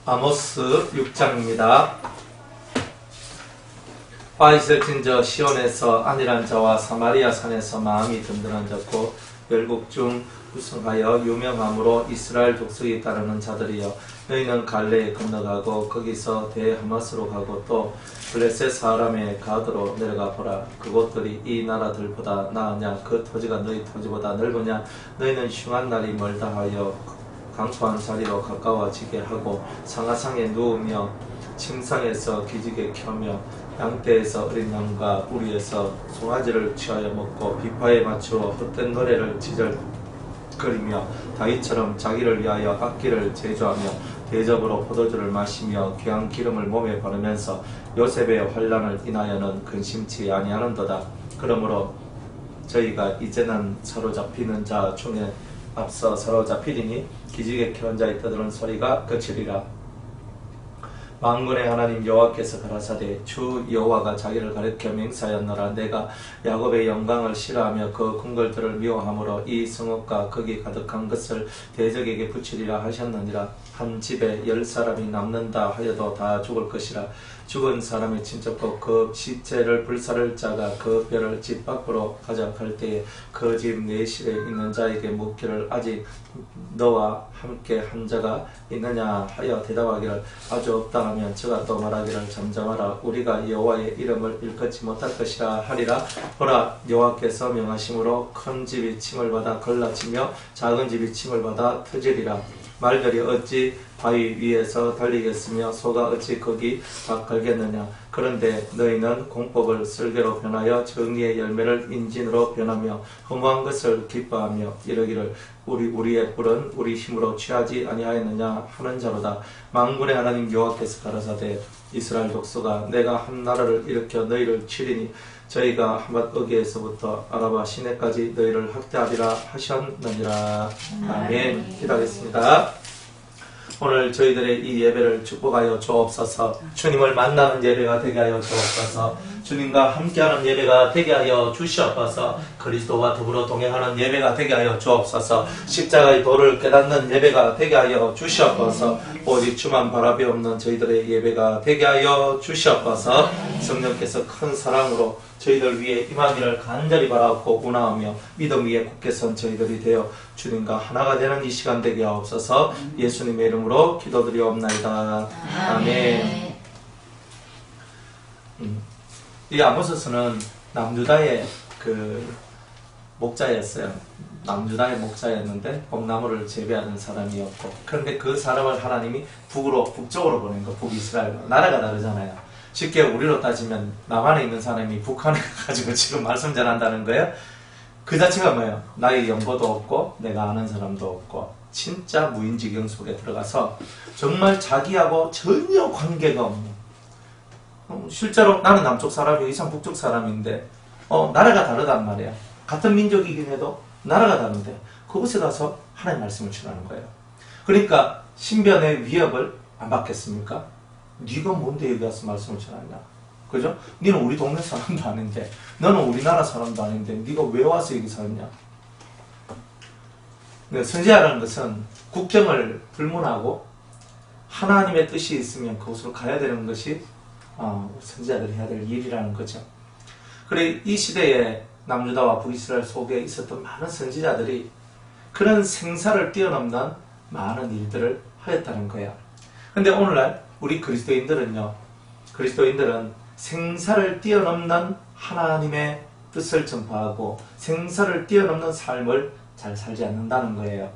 아모스 6장입니다. 화 있을진저 시온에서 안일한 자와 사마리아 산에서 마음이 든든한 자고 열국 중 우승하여 유명함으로 이스라엘 족속이 따르는 자들이여, 너희는 갈레에 건너가고 거기서 대하마스로 가고 또 블레셋 사람의 가드로 내려가 보라. 그곳들이 이 나라들보다 나으냐? 그 토지가 너희 토지보다 넓으냐? 너희는 흉한 날이 멀다 하여 강포한 자리로 가까워지게 하고 상하상에 누우며 침상에서 기지개 켜며 양떼에서 어린 양과 우리에서 송아지를 취하여 먹고 비파에 맞추어 헛된 노래를 지절거리며 다윗처럼 자기를 위하여 악기를 제조하며 대접으로 포도주를 마시며 귀한 기름을 몸에 바르면서 요셉의 환난을 인하여는 근심치 아니하는도다. 그러므로 저희가 이제는 사로잡히는 자 중에 앞서 사로잡히리니 기지개 켜는 자의 떠드는 소리가 그치리라. 만군의 하나님 여호와께서 가라사대, 주 여호와가 자기를 가리켜 맹세하였노라. 내가 야곱의 영광을 싫어하며 그 궁궐들을 미워하므로 이 성읍과 거기 가득한 것을 대적에게 붙이리라 하셨느니라. 한 집에 10사람이 남는다 하여도 다 죽을 것이라. 죽은 사람의 친척도 그 시체를 불사를 자가 그 뼈를 집 밖으로 가져갈 때에 그 집 내실에 있는 자에게 묻기를 아직 너와 함께 한 자가 있느냐 하여 대답하기를 아주 없다 하면 저가 또 말하기를 잠잠하라. 우리가 여호와의 이름을 일컫지 못할 것이라 하리라. 보라, 여호와께서 명하심으로 큰 집이 침을 받아 걸라치며 작은 집이 침을 받아 터지리라. 말들이 어찌 바위 위에서 달리겠으며 소가 어찌 거기 걸겠느냐. 그런데 너희는 공법을 쓸개로 변하여 정의의 열매를 인진으로 변하며 허무한 것을 기뻐하며 이러기를 우리의 뿔은 우리 힘으로 취하지 아니하였느냐 하는 자로다. 만군의 하나님 여호와께서 가라사대, 이스라엘 족속아, 내가 한 나라를 일으켜 너희를 치리니 저희가 하맛어기에서부터 아라바 시내까지 너희를 학대하리라 하셨느니라. 아멘. 기도하겠습니다. 오늘 저희들의 이 예배를 축복하여 주옵소서. 주님을 만나는 예배가 되게 하여 주옵소서. 주님과 함께하는 예배가 되게 하여 주시옵소서. 그리스도와 더불어 동행하는 예배가 되게 하여 주옵소서. 십자가의 도를 깨닫는 예배가 되게 하여 주시옵소서. 오직 주만 바라보옵는 저희들의 예배가 되게 하여 주시옵소서. 성령께서 큰 사랑으로 저희들 위에 임하기를 간절히 바라옵고 원하오며 믿음 위에 굳게 선 저희들이 되어 주님과 하나가 되는 이 시간 되게 하옵소서. 예수님의 이름으로 기도드리옵나이다. 아멘. 이 아모스는 남유다의 그 목자였어요. 남유다의 목자였는데 뽕나무를 재배하는 사람이었고, 그런데 그 사람을 하나님이 북쪽으로 보낸 거. 북이스라엘 나라가 다르잖아요. 쉽게 우리로 따지면 남한에 있는 사람이 북한에 가지고 지금 말씀 전한다는 거예요. 그 자체가 뭐예요? 나의 연고도 없고 내가 아는 사람도 없고 진짜 무인지경 속에 들어가서 정말 자기하고 전혀 관계가 없는, 실제로 나는 남쪽 사람이고 이상 북쪽 사람인데 나라가 다르단 말이야. 같은 민족이긴 해도 나라가 다른데 그곳에 가서 하나님 말씀을 전하는 거예요. 그러니까 신변의 위협을 안 받겠습니까? 네가 뭔데 여기 와서 말씀을 전하냐? 그죠? 너는 우리 동네 사람도 아닌데, 너는 우리나라 사람도 아닌데 네가 왜 와서 여기 살냐? 선지자라는 것은 국경을 불문하고 하나님의 뜻이 있으면 그곳으로 가야 되는 것이 선지자들이 해야 될 일이라는 거죠. 그래, 이 시대에 남유다와 북이스라엘 속에 있었던 많은 선지자들이 그런 생사를 뛰어넘는 많은 일들을 하였다는 거야. 근데 오늘날 우리 그리스도인들은 생사를 뛰어넘는 하나님의 뜻을 전파하고 생사를 뛰어넘는 삶을 잘 살지 않는다는 거예요.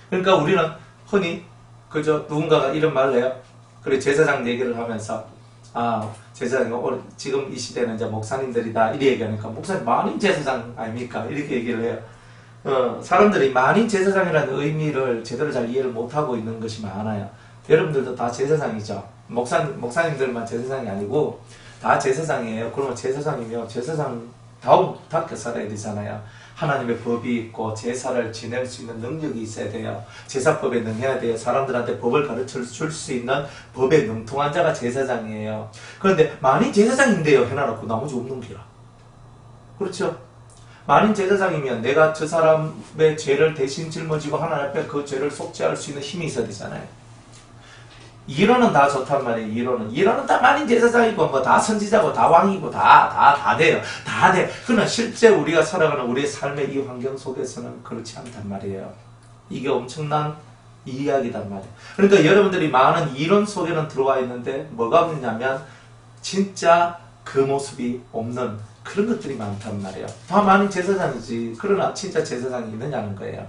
그러니까 우리는 흔히 그저 누군가가 이런 말을 해요. 그래, 제사장 얘기를 하면서 제사장이 지금 이 시대는 이제 목사님들이다 이렇게 얘기하니까, 목사님 만인 제사장 아닙니까? 이렇게 얘기를 해요. 사람들이 만인 제사장이라는 의미를 제대로 잘 이해를 못하고 있는 것이 많아요. 여러분들도 다 제사장이죠. 목사님들만 제사장이 아니고 다 제사장이에요. 그러면 제사장이면 제사장다움답게 살아야 되잖아요. 하나님의 법이 있고 제사를 지낼 수 있는 능력이 있어야 돼요. 제사법에 능해야 돼요. 사람들한테 법을 가르쳐 줄 수 있는 법에 능통한 자가 제사장이에요. 그런데 만인 제사장인데요 해놔놓고 나머지 없는 기라. 그렇죠? 만인 제사장이면 내가 저 사람의 죄를 대신 짊어지고 하나님 앞에 그 죄를 속죄할 수 있는 힘이 있어야 되잖아요. 이론은 다 좋단 말이에요. 이론은 다 만인 제사장이고 뭐 다 선지자고 다 왕이고 다 돼요. 다 돼. 그러나 실제 우리가 살아가는 우리의 삶의 이 환경 속에서는 그렇지 않단 말이에요. 이게 엄청난 이야기단 말이에요. 그러니까 여러분들이 많은 이론 속에는 들어와 있는데 뭐가 없느냐면 진짜 그 모습이 없는 그런 것들이 많단 말이에요. 다 만인 제사장이지. 그러나 진짜 제사장이 있느냐는 거예요.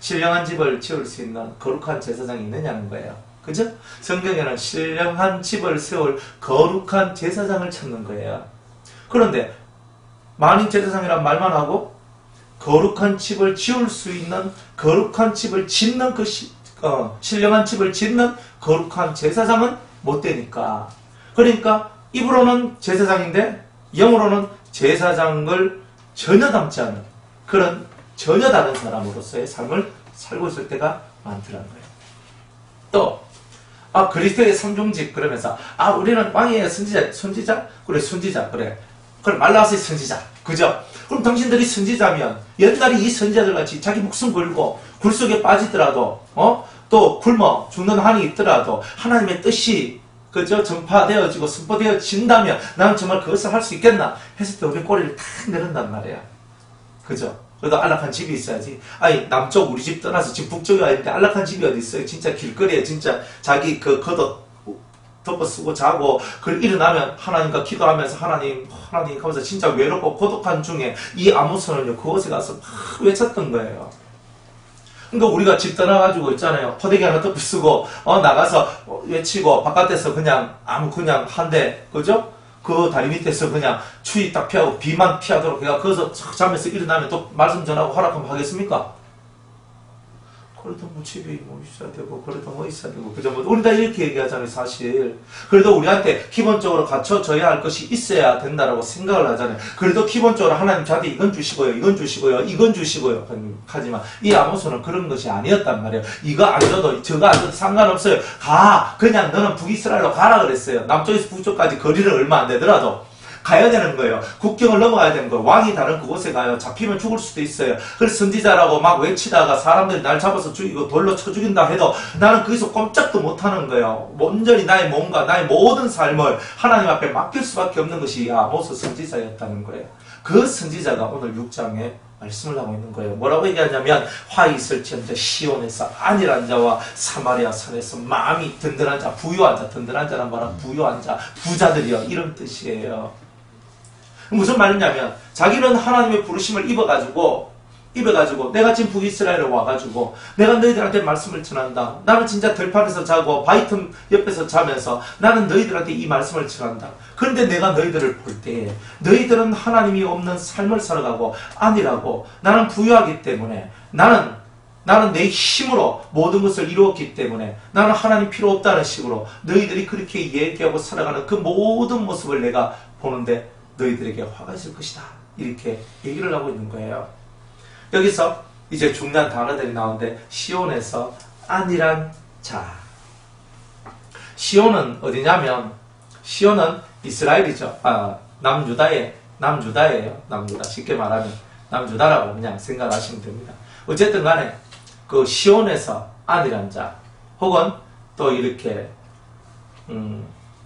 신령한 집을 지을 수 있는 거룩한 제사장이 있느냐는 거예요. 그죠? 성경에는 신령한 집을 세울 거룩한 제사장을 찾는 거예요. 그런데 만인 제사장이란 말만 하고 거룩한 집을 지을 수 있는 거룩한 집을 짓는 신령한 집을 짓는 거룩한 제사장은 못 되니까. 그러니까 입으로는 제사장인데 영으로는 제사장을 전혀 닮지 않은 그런 전혀 다른 사람으로서의 삶을 살고 있을 때가 많더라는 거예요. 또 그리스도의 삼중직 그러면서 우리는 왕이에요. 선지자? 그래 선지자 그래 말라스의 선지자 그죠? 그럼 당신들이 선지자면 옛날에 이 선지자들 같이 자기 목숨 걸고 굴 속에 빠지더라도 또 굶어 죽는 한이 있더라도 하나님의 뜻이 그죠? 전파되어지고 선포되어진다면 나는 정말 그것을 할 수 있겠나 했을 때 우리 꼬리를 탁 내린단 말이야. 그죠? 그래도 안락한 집이 있어야지. 남쪽 우리 집 떠나서 지금 북쪽에 와 있는데 안락한 집이 어디 있어요? 진짜 길거리에 진짜 자기 그 겉옷 덮어 쓰고 자고 일어나면 하나님과 기도하면서 하나님 하면서 진짜 외롭고 고독한 중에 이 아모스는요 그곳에 가서 막 외쳤던 거예요. 그러니까 우리가 집 떠나가지고 있잖아요. 포대기 하나 덮어 쓰고 나가서 외치고 바깥에서 그냥 한 대 그죠? 그 다리 밑에서 그냥 추위 딱 피하고 비만 피하도록 해가 거기서 잠에서 일어나면 또 말씀 전하고 허락하면 하겠습니까? 그래도 뭐 집에 뭐 있어야 되고 그래도 뭐 있어야 되고 그죠? 우리 다 이렇게 얘기하잖아요 사실. 그래도 우리한테 기본적으로 갖춰져야 할 것이 있어야 된다라고 생각을 하잖아요. 그래도 기본적으로 하나님 저한테 이건 주시고요 이건 주시고요 하지만 이 아모스는 그런 것이 아니었단 말이에요. 이거 안 줘도 저거 안 줘도 상관없어요. 그냥 너는 북이스라엘로 가라 그랬어요. 남쪽에서 북쪽까지 거리는 얼마 안 되더라도 가야 되는 거예요. 국경을 넘어가야 되는 거예요. 왕이 다른 그곳에 가요. 잡히면 죽을 수도 있어요. 그래서 선지자라고 막 외치다가 사람들이 날 잡아서 죽이고 돌로 쳐 죽인다 해도 나는 거기서 꼼짝도 못하는 거예요. 온전히 나의 몸과 나의 모든 삶을 하나님 앞에 맡길 수밖에 없는 것이 아모스 선지자였다는 거예요. 그 선지자가 오늘 6장에 말씀을 하고 있는 거예요. 뭐라고 얘기하냐면 화 있을지언정 시온에서 안일한 자와 사마리아 산에서 마음이 든든한 자, 부유한 자, 든든한 자란 말은 부유한 자, 부자들이요 이런 뜻이에요. 무슨 말이냐면 자기는 하나님의 부르심을 입어가지고 내가 지금 북이스라엘에 와가지고 내가 너희들한테 말씀을 전한다. 나는 진짜 들판에서 자고 바위틈 옆에서 자면서 나는 너희들한테 이 말씀을 전한다. 그런데 내가 너희들을 볼 때 너희들은 하나님이 없는 삶을 살아가고 아니라고 나는 부유하기 때문에 나는 내 힘으로 모든 것을 이루었기 때문에 나는 하나님 필요 없다는 식으로 너희들이 그렇게 얘기하고 살아가는 그 모든 모습을 내가 보는데 너희들에게 화가 있을 것이다. 이렇게 얘기를 하고 있는 거예요. 여기서 이제 중요한 단어들이 나오는데 시온에서 안일한 자. 시온은 어디냐면 시온은 이스라엘이죠. 남유다예요. 남유다. 쉽게 말하면 남유다라고 그냥 생각하시면 됩니다. 어쨌든 간에 그 시온에서 안일한 자 혹은 또 이렇게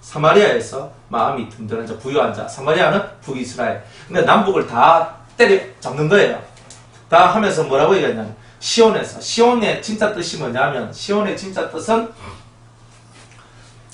사마리아에서 마음이 든든한 자, 부유한 자. 사마리아는 북이스라엘. 근데 남북을 다 때려 잡는 거예요. 다 하면서 뭐라고 얘기하냐면 시온에서. 시온의 진짜 뜻이 뭐냐면 시온의 진짜 뜻은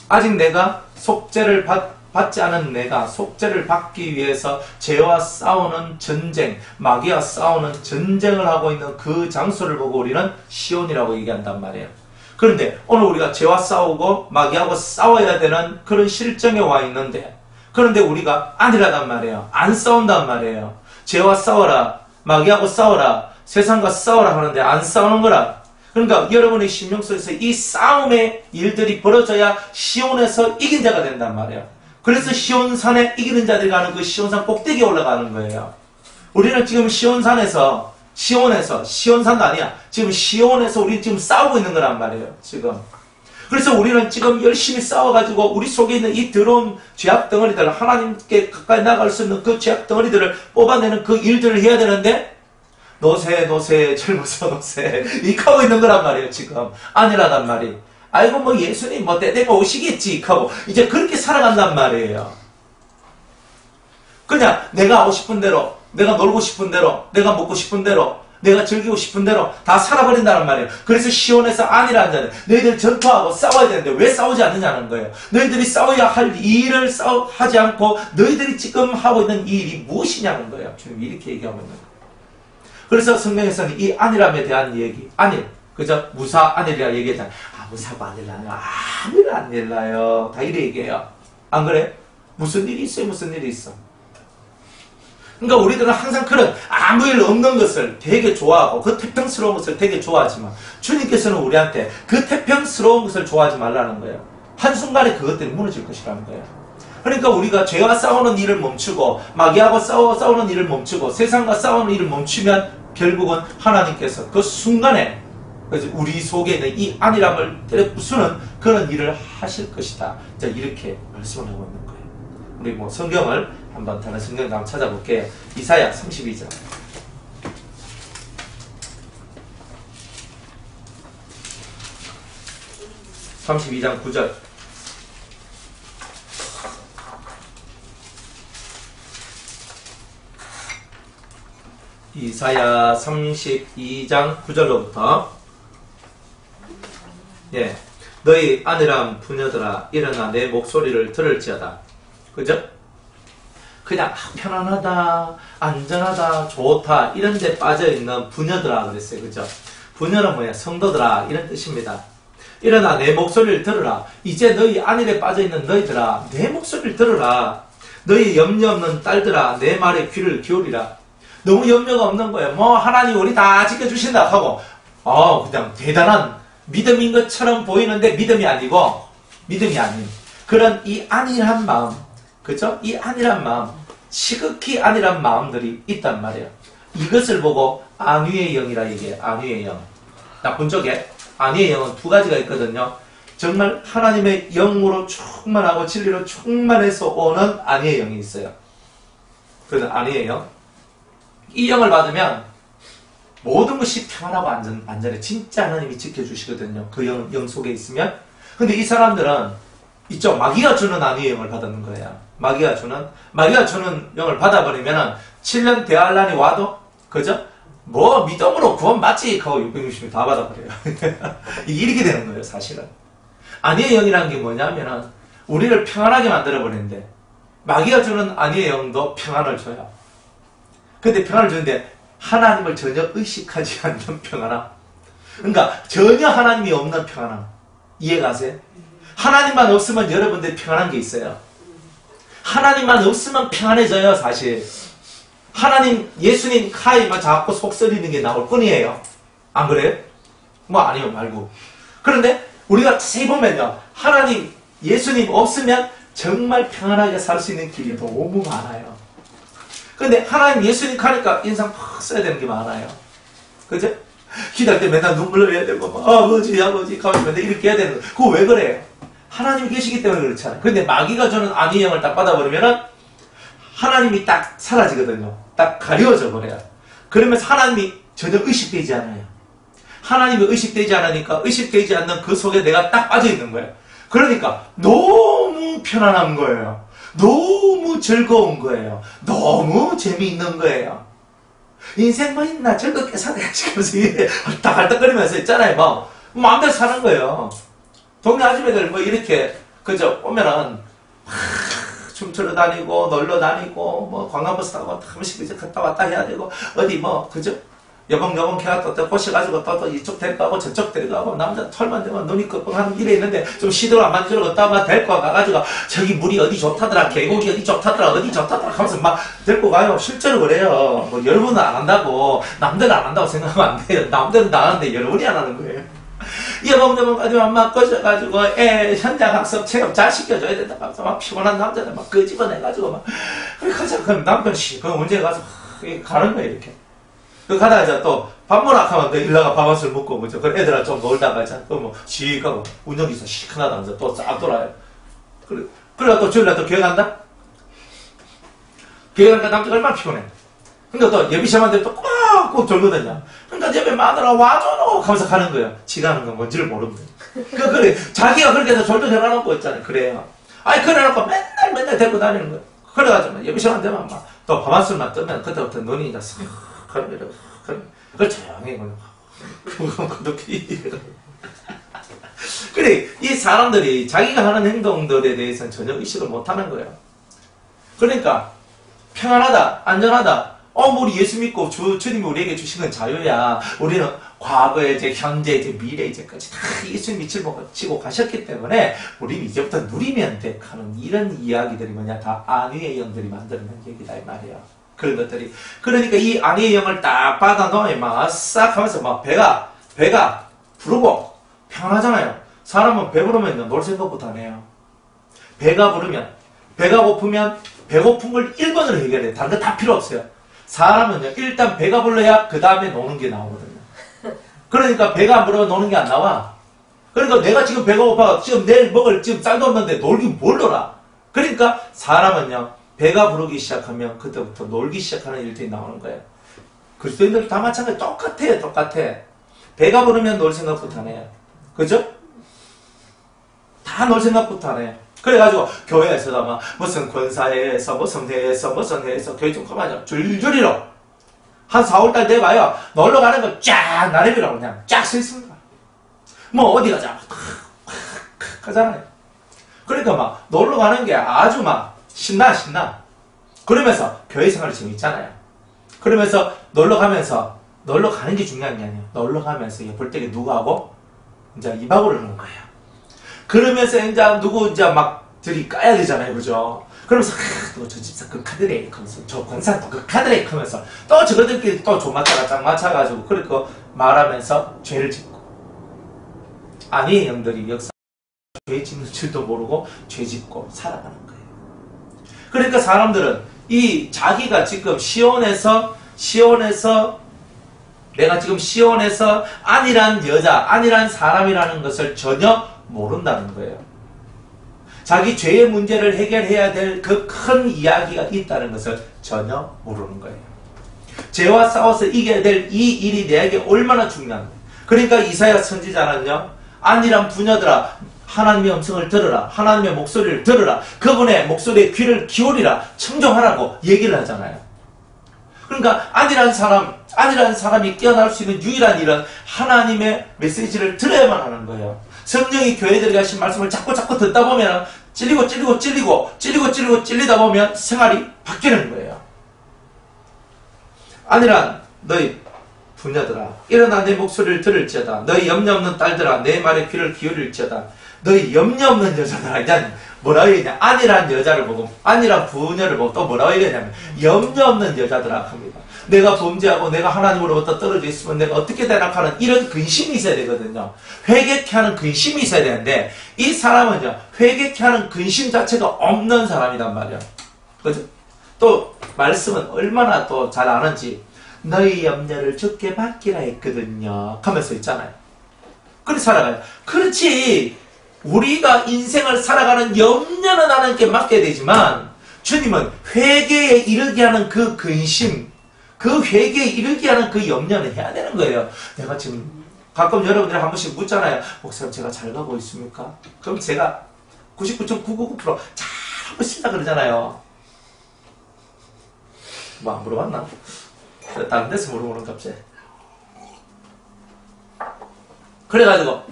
아직 내가 속죄를 받지 않은 내가 속죄를 받기 위해서 죄와 싸우는 전쟁, 마귀와 싸우는 전쟁을 하고 있는 그 장소를 보고 우리는 시온이라고 얘기한단 말이에요. 그런데 오늘 우리가 죄와 싸우고 마귀하고 싸워야 되는 그런 실정에 와 있는데 그런데 우리가 아니라단 말이에요. 안 싸운단 말이에요. 죄와 싸워라. 마귀하고 싸워라. 세상과 싸워라 하는데 안 싸우는 거라. 그러니까 여러분의 심령 속에서 이 싸움의 일들이 벌어져야 시온에서 이긴 자가 된단 말이에요. 그래서 시온산에 이기는 자들이 가는 그 시온산 꼭대기에 올라가는 거예요. 우리는 지금 시온산도 아니야. 지금 시온에서 우리 지금 싸우고 있는 거란 말이에요. 지금. 그래서 우리는 지금 열심히 싸워가지고 우리 속에 있는 이 더러운 죄악 덩어리들, 하나님께 가까이 나갈 수 있는 그 죄악 덩어리들을 뽑아내는 그 일들을 해야 되는데 노세 젊어서 노세 이렇게 하고 있는 거란 말이에요. 지금 아니라단 말이. 아이고 뭐 예수님 뭐 때되면 오시겠지 하고 이제 그렇게 살아간단 말이에요. 그냥 내가 하고 싶은 대로, 내가 놀고 싶은 대로, 내가 먹고 싶은 대로, 내가 즐기고 싶은 대로 다 살아버린다는 말이에요. 그래서 시온에서 아니라 하잖아요. 너희들 전투하고 싸워야 되는데 왜 싸우지 않느냐는 거예요. 너희들이 싸워야 할 일을 하지 않고 너희들이 지금 하고 있는 이 일이 무엇이냐는 거예요. 지금 이렇게 얘기하고 있는 거예요. 그래서 성경에서는 이 안일함에 대한 얘기, 안일, 그죠? 무사 안일이라 얘기했잖아요. 무사고 안일나요? 아무일 안 일나요. 다 이래 얘기해요. 안 그래? 무슨 일이 있어요? 무슨 일이 있어? 그러니까 우리들은 항상 그런 아무 일 없는 것을 되게 좋아하고 그 태평스러운 것을 되게 좋아하지만 주님께서는 우리한테 그 태평스러운 것을 좋아하지 말라는 거예요. 한순간에 그것 때문에 무너질 것이라는 거예요. 그러니까 우리가 죄와 싸우는 일을 멈추고 마귀하고 싸우는 일을 멈추고 세상과 싸우는 일을 멈추면 결국은 하나님께서 그 순간에 우리 속에 있는 이 안일함을 때려 부수는 그런 일을 하실 것이다. 자, 이렇게 말씀을 하고 있는 거예요. 우리 뭐 성경을 한번 다른 성경을 한번 찾아볼게요. 이사야 32장. (32장 9절) 이사야 32장 9절로부터 예, 너희 안일함 부녀들아 일어나 내 목소리를 들을지어다. 그죠? 그냥 편안하다, 안전하다, 좋다 이런 데 빠져있는 부녀들아 그랬어요. 그죠? 부녀는 뭐야? 성도들아 이런 뜻입니다. 일어나 내 목소리를 들으라. 이제 너희 안일에 빠져있는 너희들아 내 목소리를 들으라. 너희 염려 없는 딸들아 내 말에 귀를 기울이라. 너무 염려가 없는 거예요. 뭐 하나님 우리 다 지켜주신다 하고 그냥 대단한 믿음인 것처럼 보이는데 믿음이 아니고 믿음이 아닌 그런 이 안일한 마음, 그죠? 이 안일한 마음, 시극히 안일한 마음들이 있단 말이에요. 이것을 보고 안위의 영이라 얘기해요. 안위의 영. 나쁜 쪽에 안위의 영은 두 가지가 있거든요. 정말 하나님의 영으로 충만하고 진리로 충만해서 오는 안위의 영이 있어요. 그래서 안위의 영. 이 영을 받으면 모든 것이 평안하고 안전해. 진짜 하나님이 지켜주시거든요. 그 영 속에 있으면. 근데 이 사람들은 이쪽 마귀가 주는 안위의 영을 받는 거예요. 마귀가 주는 영을 받아버리면은 7년 대환란이 와도 그죠? 뭐 믿음으로 구원 받지 하고 660일 다 받아버려요. 이게 이렇게 되는 거예요. 사실은. 안위의 영이라는 게 뭐냐면은 우리를 평안하게 만들어버리는데 마귀가 주는 안위의 영도 평안을 줘요. 근데 평안을 주는데 하나님을 전혀 의식하지 않는 평안함. 그러니까 전혀 하나님이 없는 평안함. 이해가세요? 하나님만 없으면 여러분들이 평안한 게 있어요. 하나님만 없으면 평안해져요. 사실 하나님, 예수님 카이만 자꾸 속쓰리는 게 나올 뿐이에요. 안 그래요? 뭐 아니요 말고. 그런데 우리가 자세히 보면요, 하나님, 예수님 없으면 정말 평안하게 살 수 있는 길이 너무 많아요. 근데 하나님, 예수님 가니까 인상 팍 써야 되는 게 많아요. 그죠? 기도할 때 맨날 눈물 흘려야 되고 아버지 가만히 맨날 이렇게 해야 되는 거. 그거 왜 그래요? 하나님이 계시기 때문에 그렇잖아요. 근데 마귀가 주는 안위의 영을 딱 받아버리면은 하나님이 딱 사라지거든요. 딱 가려져 버려요. 그러면서 하나님이 전혀 의식되지 않아요. 하나님이 의식되지 않으니까 의식되지 않는 그 속에 내가 딱 빠져있는 거예요. 그러니까 너무 편안한 거예요. 너무 즐거운 거예요. 너무 재미있는 거예요. 인생 뭐 있나 즐겁게 살아야지 하면서 할딱할딱거리면서 있잖아요. 뭐 마음대로 사는 거예요. 동네 아줌마들 뭐 이렇게 그저 오면은 춤추러 다니고 놀러 다니고 뭐 관광버스 타고 한 번씩 이제 갔다 왔다 해야 되고 어디 뭐 그저 여봉 걔가 또 꼬셔가지고 또 이쪽 데리고 저쪽 데리고 남자 털만 대면 눈이 끄뻥하는 일에 있는데 좀 시도를 안 만지러 갔다 데리고 가가지고 저기 물이 어디 좋다더라, 계곡이 어디 좋다더라 하면서 막 데리고 가요. 실제로 그래요. 뭐 여러분은 안 한다고, 남들은 안 한다고 생각하면 안 돼요. 남들은 다 하는데 여러분이 안 하는 거예요. 여봉 막 꺼져가지고 현장 학습 체험 잘 시켜줘야 된다. 막 피곤한 남자들 막 끄집어내가지고 막 그래 가자. 그럼 남편 그럼 언제 가서 가는 거예요 이렇게. 그 가다가 이제 또 밥 먹으러 가면 또 일나가 밥 한 술 먹고 뭐죠. 그 애들랑 좀 놀다가 이제 또 뭐 시익하고 운전기사 시큰하다 이제 또 쫙 돌아요. 그래 또 주일날 또 교회 간다. 교회 가니까 남자가 얼마나 피곤해. 그러니까 또 예비 시험한테 또 꼭 졸거든요. 그러니까 옆에 마누라 와줘노 하면서 가는 거예요. 지가 하는 건 뭔지를 모르는 거예요. 그래. 자기가 그렇게 해서 졸도 해놔놓고 있잖아요. 그래요. 아니, 그래놓고 맨날 데리고 다니는 거예요. 그래가지고, 예비시간 되면 막, 또 밤한술만 뜨면, 그때부터 눈이 이제 싹, 그걸 조용히, 그래, 이 사람들이 자기가 하는 행동들에 대해서는 전혀 의식을 못 하는 거예요. 그러니까, 평안하다, 안전하다, 우리 예수 믿고 주님이 우리에게 주신 건 자유야. 우리는 과거에 이제 현재 이제 미래 이제까지 다 예수 믿고 가셨기 때문에 우리는 이제부터 누리면 돼 하는 이런 이야기들이 뭐냐 다 안위의 영들이 만드는 얘기다 이 말이야. 그런 것들이 그러니까 이 안위의 영을 딱 받아 놓으면 막 싹 하면서 막 배가 부르고 평안하잖아요. 사람은 배부르면 놀 생각부터 안 해요. 배가 부르면 배가 고프면 배고픈 걸 1번으로 해결해. 다른 거 다 필요 없어요. 사람은요, 일단 배가 불러야 그 다음에 노는 게 나오거든요. 그러니까 배가 안 불러면 노는 게 안 나와. 그러니까 내가 지금 배가 고파, 지금 내일 먹을 지금 쌀도 없는데 놀긴 뭘 놀아. 그러니까 사람은요, 배가 부르기 시작하면 그때부터 놀기 시작하는 일들이 나오는 거예요. 그리스도인들 다 마찬가지 똑같아. 배가 부르면 놀 생각부터 안 해요. 그죠? 다 놀 생각부터 안 해요. 그래가지고 교회에서도 막 무슨 권사회에서 무슨 회에서 교회 좀 그만하자 줄줄이로 한 4월달 돼봐요. 놀러 가는 거 쫙 나래비라고 그냥 쫙 서 있습니다. 뭐 어디 가자 가잖아요. 그러니까 막 놀러 가는 게 아주 막 신나. 그러면서 교회 생활이 재밌잖아요. 그러면서 놀러 가는 게 중요한 게 아니에요. 놀러 가면서 볼 때게 누구하고 이제 입하고를 하는 거예요. 그러면서 이제 누구 이제 막 들이 까야 되잖아요. 그죠? 그러면서 또 저 집사 극하드레 하면서 저 권사 또 극하드레 하면서 또 저거들끼리 또 조마차가 짝 맞춰가지고 그렇게 말하면서 죄를 짓고 아니의 영들이 역사 죄 짓는 줄도 모르고 죄 짓고 살아가는 거예요. 그러니까 사람들은 이 자기가 지금 시온에서 내가 지금 시온에서 아니란 여자, 아니란 사람이라는 것을 전혀 모른다는 거예요. 자기 죄의 문제를 해결해야 될 그 큰 이야기가 있다는 것을 전혀 모르는 거예요. 죄와 싸워서 이겨야 될 이 일이 내게 얼마나 중요한가. 그러니까 이사야 선지자는요, 아니란 부녀들아 하나님의 음성을 들으라. 하나님의 목소리를 들으라. 그분의 목소리에 귀를 기울이라. 청종하라고 얘기를 하잖아요. 그러니까 아니란 사람이 깨어날 수 있는 유일한 일은 하나님의 메시지를 들어야만 하는 거예요. 성령이 교회들에게 하신 말씀을 자꾸 듣다 보면 찔리다 보면 생활이 바뀌는 거예요. 아니란 너희 부녀들아 일어나 내 목소리를 들을지어다. 너희 염려 없는 딸들아 내 말에 귀를 기울일지어다. 너희 염려 없는 여자들아. 이제 뭐라고 얘기하냐, 아니란 여자를 보고 아니란 부녀를 보고 또 뭐라고 얘기하냐면 염려 없는 여자들아 합니다. 내가 범죄하고 내가 하나님으로부터 떨어져 있으면 내가 어떻게 되나 하는 이런 근심이 있어야 되거든요. 회개케 하는 근심이 있어야 되는데 이 사람은요, 회개케 하는 근심 자체가 없는 사람이란 말이야. 그죠? 또 말씀은 얼마나 또 잘 아는지 너희 염려를 주께 맡기라 했거든요 하면서 있잖아요. 그렇게 살아가요. 그렇지, 우리가 인생을 살아가는 염려는 하나님께 맡겨야 되지만 주님은 회개에 이르게 하는 그 근심, 그 회개에 이르게 하는 그 염려는 해야 되는 거예요. 내가 지금 가끔 여러분들이 한 번씩 묻잖아요. 목사님 제가 잘 가고 있습니까? 그럼 제가 99.999% 잘하고 있습니다 그러잖아요. 뭐 안 물어봤나? 다른 데서 물어보는 갑자기. 그래가지고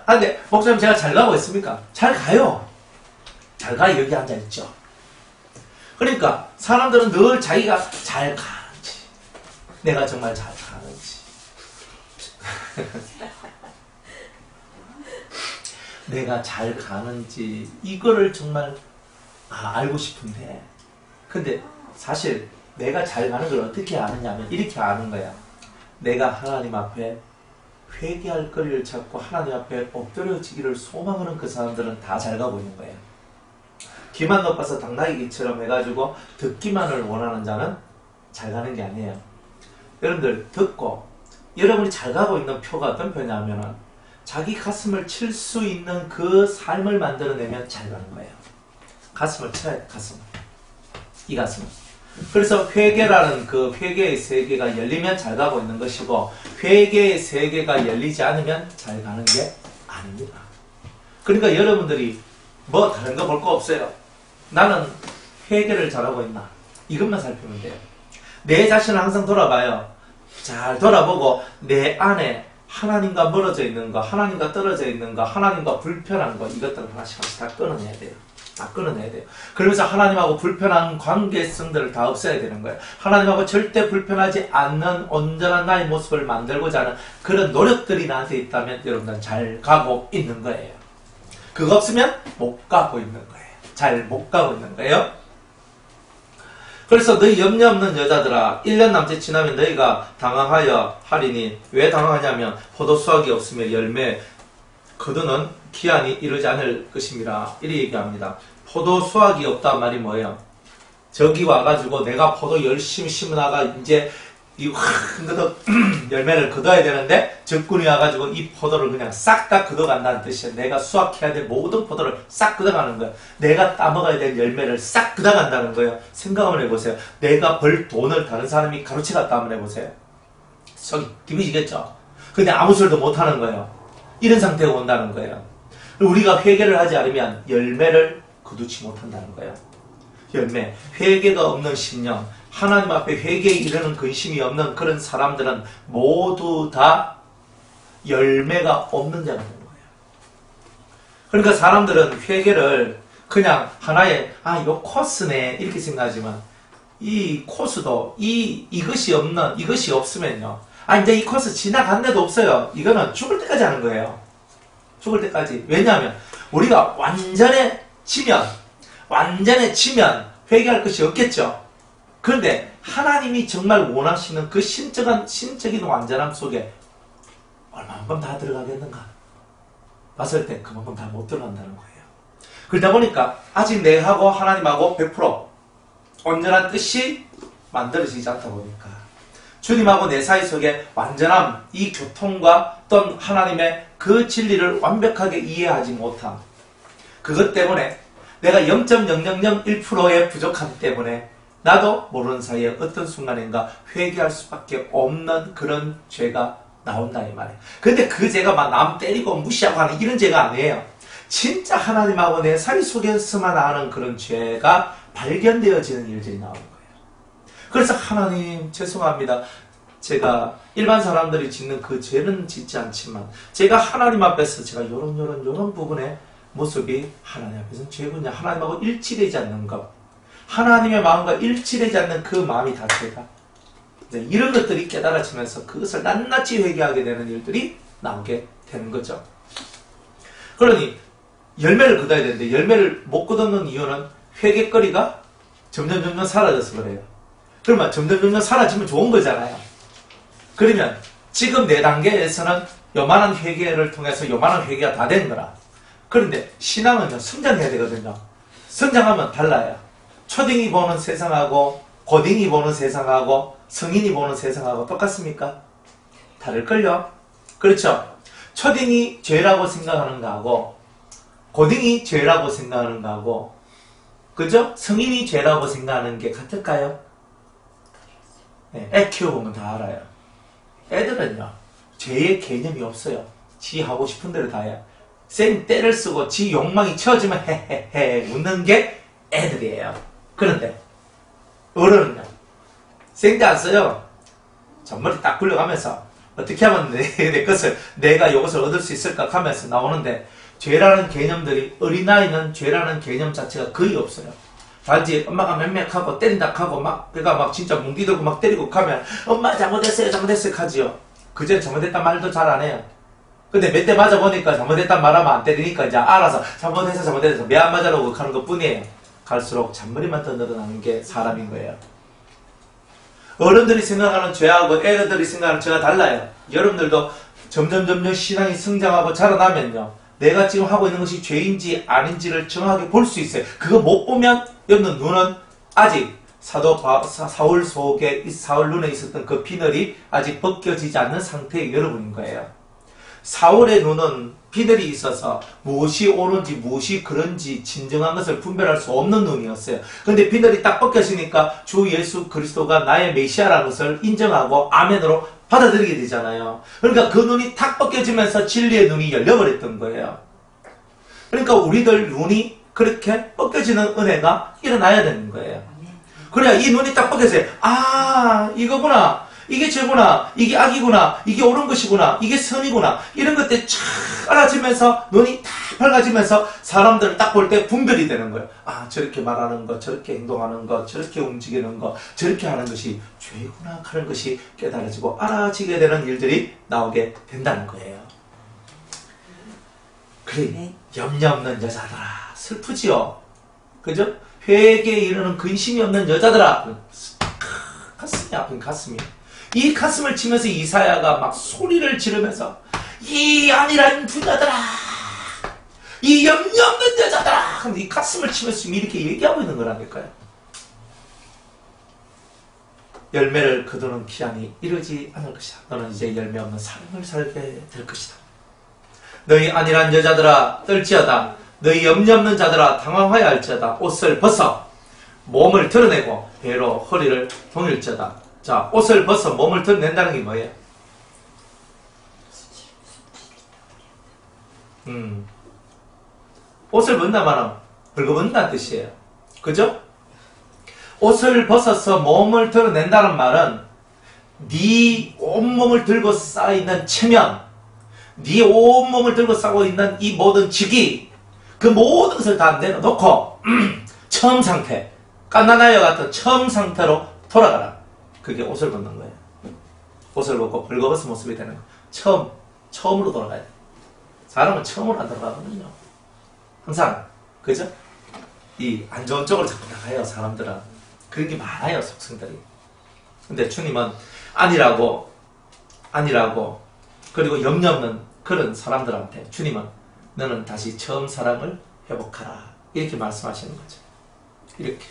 근데 목사님 제가 잘 가고 있습니까? 잘 가요. 잘 가 여기 앉아있죠. 그러니까 사람들은 늘 자기가 잘 가는지, 내가 정말 잘 가는지 내가 잘 가는지 이거를 정말 알고 싶은데, 근데 사실 내가 잘 가는 걸 어떻게 아느냐면 이렇게 아는 거야. 내가 하나님 앞에 회개할 거리를 찾고 하나님 앞에 엎드려지기를 소망하는 그 사람들은 다 잘 가고 있는 거예요. 귀만 높아서 당나귀처럼 해가지고 듣기만을 원하는 자는 잘 가는 게 아니에요. 여러분들 듣고 여러분이 잘 가고 있는 표가 어떤 표냐면은 자기 가슴을 칠 수 있는 그 삶을 만들어내면 잘 가는 거예요. 가슴을 쳐야 돼. 이 가슴을. 그래서 회개라는 그 회개의 세계가 열리면 잘 가고 있는 것이고, 회개의 세계가 열리지 않으면 잘 가는 게 그러니까 여러분들이 뭐 다른 거 볼 거 없어요. 나는 회개를 잘하고 있나? 이것만 살피면 돼요. 내 자신을 항상 돌아봐요. 잘 돌아보고 내 안에 하나님과 멀어져 있는 거, 하나님과 떨어져 있는 거, 하나님과 불편한 거, 이것들을 하나씩 다 끊어내야 돼요. 다 끊어내야 돼요. 그러면서 하나님하고 불편한 관계성들을 다 없애야 되는 거예요. 하나님하고 절대 불편하지 않는 온전한 나의 모습을 만들고자 하는 그런 노력들이 나한테 있다면 여러분들은 잘 가고 있는 거예요. 그거 없으면 못 가고 있는 거예요. 잘 못 가고 있는 거예요. 그래서 너희 염려 없는 여자들아, 1년 남짓 지나면 너희가 당황하여 하리니, 왜 당황하냐면 포도 수확이 없으며 열매 거두는 기한이 이르지 않을 것입니다. 이리 얘기합니다. 포도 수확이 없단 말이 뭐예요? 저기 와가지고 내가 포도 열심히 심으다가 이제 이 열매를 거둬야 되는데 적군이 와가지고 이 포도를 그냥 싹 다 거둬간다는 뜻이에요. 내가 수확해야 될 모든 포도를 싹 거둬가는 거예요. 내가 따먹어야 될 열매를 싹 거둬간다는 거예요. 생각 한번 해보세요. 내가 벌 돈을 다른 사람이 가로채갔다 한번 해보세요. 속이 뒤비지겠죠? 근데 아무 소리도 못하는 거예요. 이런 상태가 온다는 거예요. 우리가 회개를 하지 않으면 열매를 거두지 못한다는 거예요. 열매, 회개가 없는 신령, 하나님 앞에 회개에 이르는 근심이 없는 그런 사람들은 모두 다 열매가 없는 자가 되는 거예요. 그러니까 사람들은 회개를 그냥 하나의 이거 코스네 이렇게 생각하지만 이 코스도 이것이 없으면요. 이제 이 코스 지나간 데도 없어요. 이거는 죽을 때까지 하는 거예요. 죽을 때까지. 왜냐하면 우리가 완전히 치면 회개할 것이 없겠죠. 그런데 하나님이 정말 원하시는 그 신적인 완전함 속에 얼마만큼 다 들어가겠는가? 봤을 때 그만큼 다 못 들어간다는 거예요. 그러다 보니까 아직 내하고 하나님하고 100% 온전한 뜻이 만들어지지 않다 보니까 주님하고 내 사이 속에 완전함, 이 교통과 어떤 하나님의 그 진리를 완벽하게 이해하지 못함, 그것 때문에 내가 0.0001%의 부족함 때문에 나도 모르는 사이에 어떤 순간인가 회개할 수밖에 없는 그런 죄가 나온다 이 말이에요. 근데 그 죄가 막 남 때리고 무시하고 하는 이런 죄가 아니에요. 진짜 하나님하고 내 사이 속에서만 하는 그런 죄가 발견되어지는 일들이 나오는 거예요. 그래서 하나님 죄송합니다. 제가 일반 사람들이 짓는 그 죄는 짓지 않지만 제가 하나님 앞에서 제가 요런 부분의 모습이 하나님 앞에서는 죄군요. 하나님하고 일치되지 않는 것, 하나님의 마음과 일치되지 않는 그 마음이 다 죄다. 이런 것들이 깨달아지면서 그것을 낱낱이 회개하게 되는 일들이 나오게 되는 거죠. 그러니 열매를 거둬야 되는데 열매를 못 거두는 이유는 회개거리가 점점 사라져서 그래요. 그러면 점점 사라지면 좋은 거잖아요. 그러면 지금 내 단계에서는 요만한 회개를 통해서 요만한 회개가 다 된 거라. 그런데 신앙은요, 성장해야 되거든요. 성장하면 달라요. 초딩이 보는 세상하고 고딩이 보는 세상하고 성인이 보는 세상하고 똑같습니까? 다를걸요? 그렇죠? 초딩이 죄라고 생각하는 거하고 고딩이 죄라고 생각하는 거하고, 그죠? 성인이 죄라고 생각하는 게 같을까요? 네, 애 키워보면 다 알아요. 애들은요, 죄의 개념이 없어요. 지 하고 싶은 대로 다 해요. 쌩 때를 쓰고 지 욕망이 채워지면 헤헤헤 웃는 게 애들이에요. 그런데 어른은요, 쌩도 안 써요. 잔머리 딱 굴려가면서 어떻게 하면 내 것을, 내가 이것을 얻을 수 있을까 하면서 나오는데, 죄라는 개념들이, 어린아이는 죄라는 개념 자체가 거의 없어요. 단지 엄마가 맹맥하고 때린다 하고 막 배가 막 진짜 뭉디들고 막 때리고 가면 엄마 잘못했어요 하지요. 그전 잘못했단 말도 잘 안 해요. 근데 몇 대 맞아보니까 잘못했단 말하면 안 때리니까 이제 알아서 잘못해서 매 안 맞으려고 하는 것 뿐이에요. 갈수록 잔머리만 더 늘어나는 게 사람인 거예요. 어른들이 생각하는 죄하고 애들이 생각하는 죄가 달라요. 여러분들도 점점 신앙이 성장하고 자라나면요, 내가 지금 하고 있는 것이 죄인지 아닌지를 정확하게 볼 수 있어요. 그거 못 보면 여러분 눈은 아직 사울 속에, 사울 눈에 있었던 그 비늘이 아직 벗겨지지 않는 상태의 여러분인 거예요. 사울의 눈은 비늘이 있어서 무엇이 옳은지 무엇이 그런지 진정한 것을 분별할 수 없는 눈이었어요. 그런데 비늘이 딱 벗겨지니까 주 예수 그리스도가 나의 메시아라는 것을 인정하고 아멘으로 받아들이게 되잖아요. 그러니까 그 눈이 탁 벗겨지면서 진리의 눈이 열려버렸던 거예요. 그러니까 우리들 눈이 그렇게 벗겨지는 은혜가 일어나야 되는 거예요. 그래야 이 눈이 딱 벗겨져요. 아, 이거구나. 이게 죄구나. 이게 악이구나. 이게 옳은 것이구나. 이게 선이구나. 이런 것들이 쫙 알아지면서 눈이 다 밝아지면서 사람들을 딱 볼 때 분별이 되는 거예요. 아, 저렇게 말하는 것, 저렇게 행동하는 것, 저렇게 움직이는 것, 저렇게 하는 것이 죄구나 하는 것이 깨달아지고 알아지게 되는 일들이 나오게 된다는 거예요. 그래, 염려 없는 여자들아. 슬프지요? 그죠? 회개에 이르는 근심이 없는 여자들아. 가슴이 아픈 가슴이. 이 가슴을 치면서 이사야가 막 소리를 지르면서 이 안일한 부자들아, 이 염려 없는 여자들아, 근데 이 가슴을 치면서 이렇게 얘기하고 있는 거라니까요. 열매를 거두는 기한이 이르지 않을 것이다. 너는 이제 열매 없는 삶을 살게 될 것이다. 너희 안일한 여자들아 떨지어다. 너희 염려 없는 자들아 당황하여 할지어다. 옷을 벗어 몸을 드러내고 배로 허리를 동일지어다. 자, 옷을 벗어 몸을 드러낸다는 게 뭐예요? 옷을 벗는다 말은 헐거벗는다는 뜻이에요. 그죠? 옷을 벗어서 몸을 드러낸다는 말은 네 온몸을 들고 쌓여있는 체면, 네 온몸을 들고 쌓고 있는 이 모든 직위, 그 모든 것을 다 내려놓고 처음 상태, 갓난아이와 같은 처음 상태로 돌아가라. 그게 옷을 벗는 거예요. 옷을 벗고 벌거벗은 모습이 되는 거예요. 처음으로 돌아가야 돼요. 사람은 처음으로 안 돌아가거든요. 항상, 그죠? 이 안 좋은 쪽으로 자꾸 나가요, 사람들은. 그런 게 많아요, 속성들이. 근데 주님은 아니라고, 그리고 염려 없는 그런 사람들한테 주님은 너는 다시 처음 사랑을 회복하라. 이렇게 말씀하시는 거죠. 이렇게.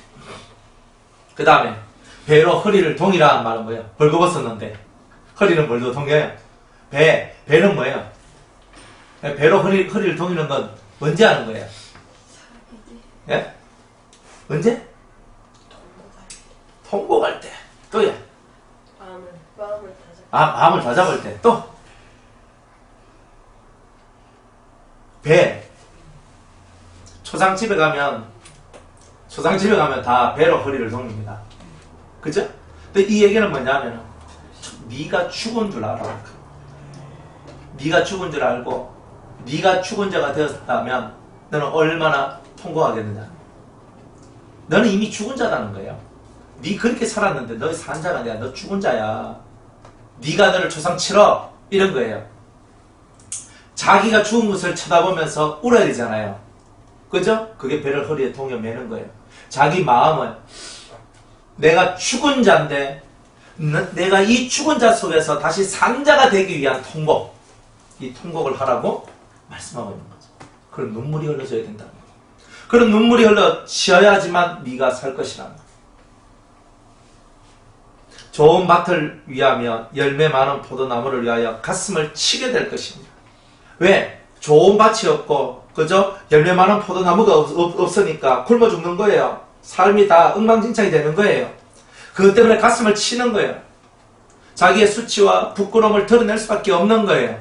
그 다음에, 배로 허리를 동이라는 말은 뭐예요? 벌거벗었는데 허리는 뭘로 동여요? 배는 뭐예요? 배로 허리를 동이는 건 언제 하는 거예요? 예? 언제? 통곡할 때. 또요? 마음을 다잡을 때. 마음을 다잡을 때. 또? 배. 초상집에 가면 다 배로 허리를 동입니다. 그죠? 근데 이 얘기는 뭐냐면 네가 죽은 줄 알아. 네가 죽은 줄 알고 네가 죽은 자가 되었다면 너는 얼마나 통곡하겠느냐. 너는 이미 죽은 자라는 거예요. 네 그렇게 살았는데 너의 산 자가 아니라 너 죽은 자야. 네가 너를 조상 치러 이런 거예요. 자기가 죽은 것을 쳐다보면서 울어야 되잖아요. 그죠? 그게 배를 허리에 동여 매는 거예요. 자기 마음은 내가 죽은 자인데 내가 이 죽은 자 속에서 다시 산 자가 되기 위한 통곡, 이 통곡을 하라고 말씀하고 있는 거죠. 그런 눈물이 흘러져야 된다는 거예요. 그런 눈물이 흘러지어야지만 네가 살 것이라는 거예요. 좋은 밭을 위하며 열매 많은 포도나무를 위하여 가슴을 치게 될 것입니다. 왜? 좋은 밭이 없고 그죠? 열매 많은 포도나무가 없으니까 굶어 죽는 거예요. 삶이 다 엉망진창이 되는 거예요. 그것 때문에 가슴을 치는 거예요. 자기의 수치와 부끄러움을 드러낼 수밖에 없는 거예요.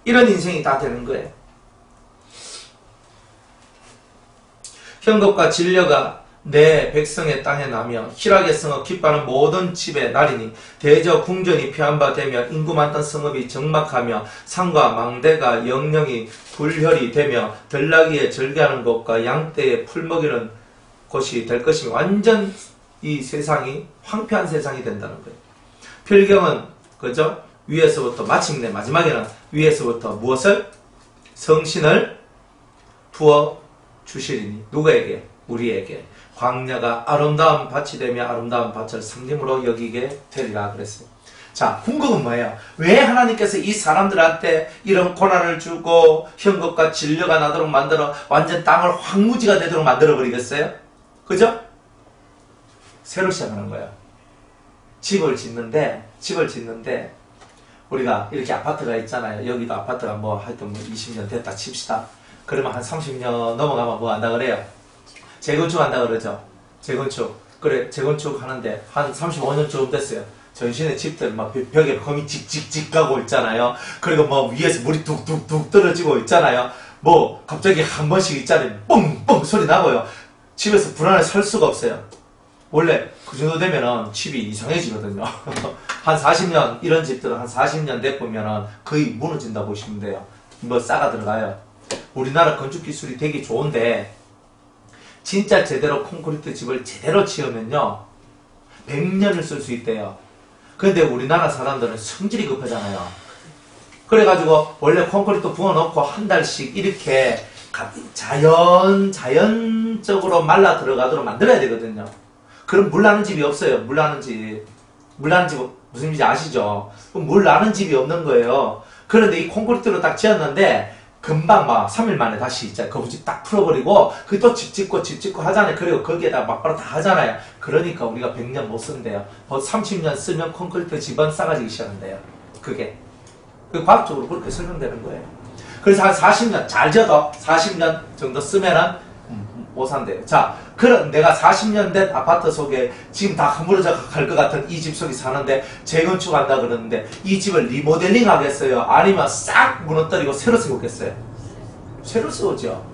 이런 인생이 다 되는 거예요. 형급과 진려가 내 백성의 땅에 나며 희락의 성읍 기뻐하는 모든 집에 나리니 대저 궁전이 피한바 되며 인구 많던 성읍이 적막하며 산과 망대가 영영이 불혈이 되며 들나귀에 절개하는 곳과 양떼에 풀 먹이는 곳이 될 것이며 완전 이 세상이 황폐한 세상이 된다는 거예요. 필경은 그죠? 위에서부터 마침내 마지막에는 위에서부터 무엇을? 성신을 부어 주시리니 누구에게? 우리에게. 광야가 아름다운 밭이 되며 아름다운 밭을 상림으로 여기게 되리라 그랬어요. 자, 궁극은 뭐예요? 왜 하나님께서 이 사람들한테 이런 고난을 주고 형급과 진려가 나도록 만들어 완전 땅을 황무지가 되도록 만들어 버리겠어요? 그죠? 새로 시작하는 거예요. 집을 짓는데 우리가 이렇게 아파트가 있잖아요. 여기도 아파트가 뭐 하여튼 뭐 20년 됐다 칩시다. 그러면 한 30년 넘어가면 뭐 한다 그래요? 재건축 한다 그러죠. 재건축. 그래, 재건축 하는데 한 35년쯤 됐어요. 전신의 집들 막 벽에 거미 직직직 가고 있잖아요. 그리고 뭐 위에서 물이 뚝뚝뚝 떨어지고 있잖아요. 뭐 갑자기 한 번씩 있잖아요. 뻥뻥 소리 나고요. 집에서 불안해 살 수가 없어요. 원래 그 정도 되면은 집이 이상해지거든요. 한 40년 이런 집들은 한 40년 돼보면은 거의 무너진다 보시면 돼요. 뭐 싸가 들어가요. 우리나라 건축 기술이 되게 좋은데 진짜 제대로 콘크리트 집을 제대로 지으면요 100년을 쓸 수 있대요. 근데 우리나라 사람들은 성질이 급하잖아요. 그래가지고 원래 콘크리트 부어놓고 한 달씩 이렇게 자연적으로 말라 들어가도록 만들어야 되거든요. 그럼 물 나는 집이 없어요. 물 나는 집 무슨 일인지 아시죠? 물 나는 집이 없는 거예요. 그런데 이 콘크리트로 딱 지었는데 금방 막 3일 만에 다시 이제 거부집 딱 풀어버리고 그 또 집 짓고 하잖아요. 그리고 거기에다 막바로 다 하잖아요. 그러니까 우리가 100년 못 쓴대요. 30년 쓰면 콘크리트 집은 싸가지기 시작한대요. 그게 과학적으로 그렇게 설명되는 거예요. 그래서 한 40년 잘 지어도 40년 정도 쓰면은 못 산대요. 자, 그런 내가 40년 된 아파트 속에 지금 다 허물어져 갈 것 같은 이 집 속에 사는데 재건축한다 그러는데 이 집을 리모델링 하겠어요? 아니면 싹 무너뜨리고 새로 세우겠어요? 새로 세우죠.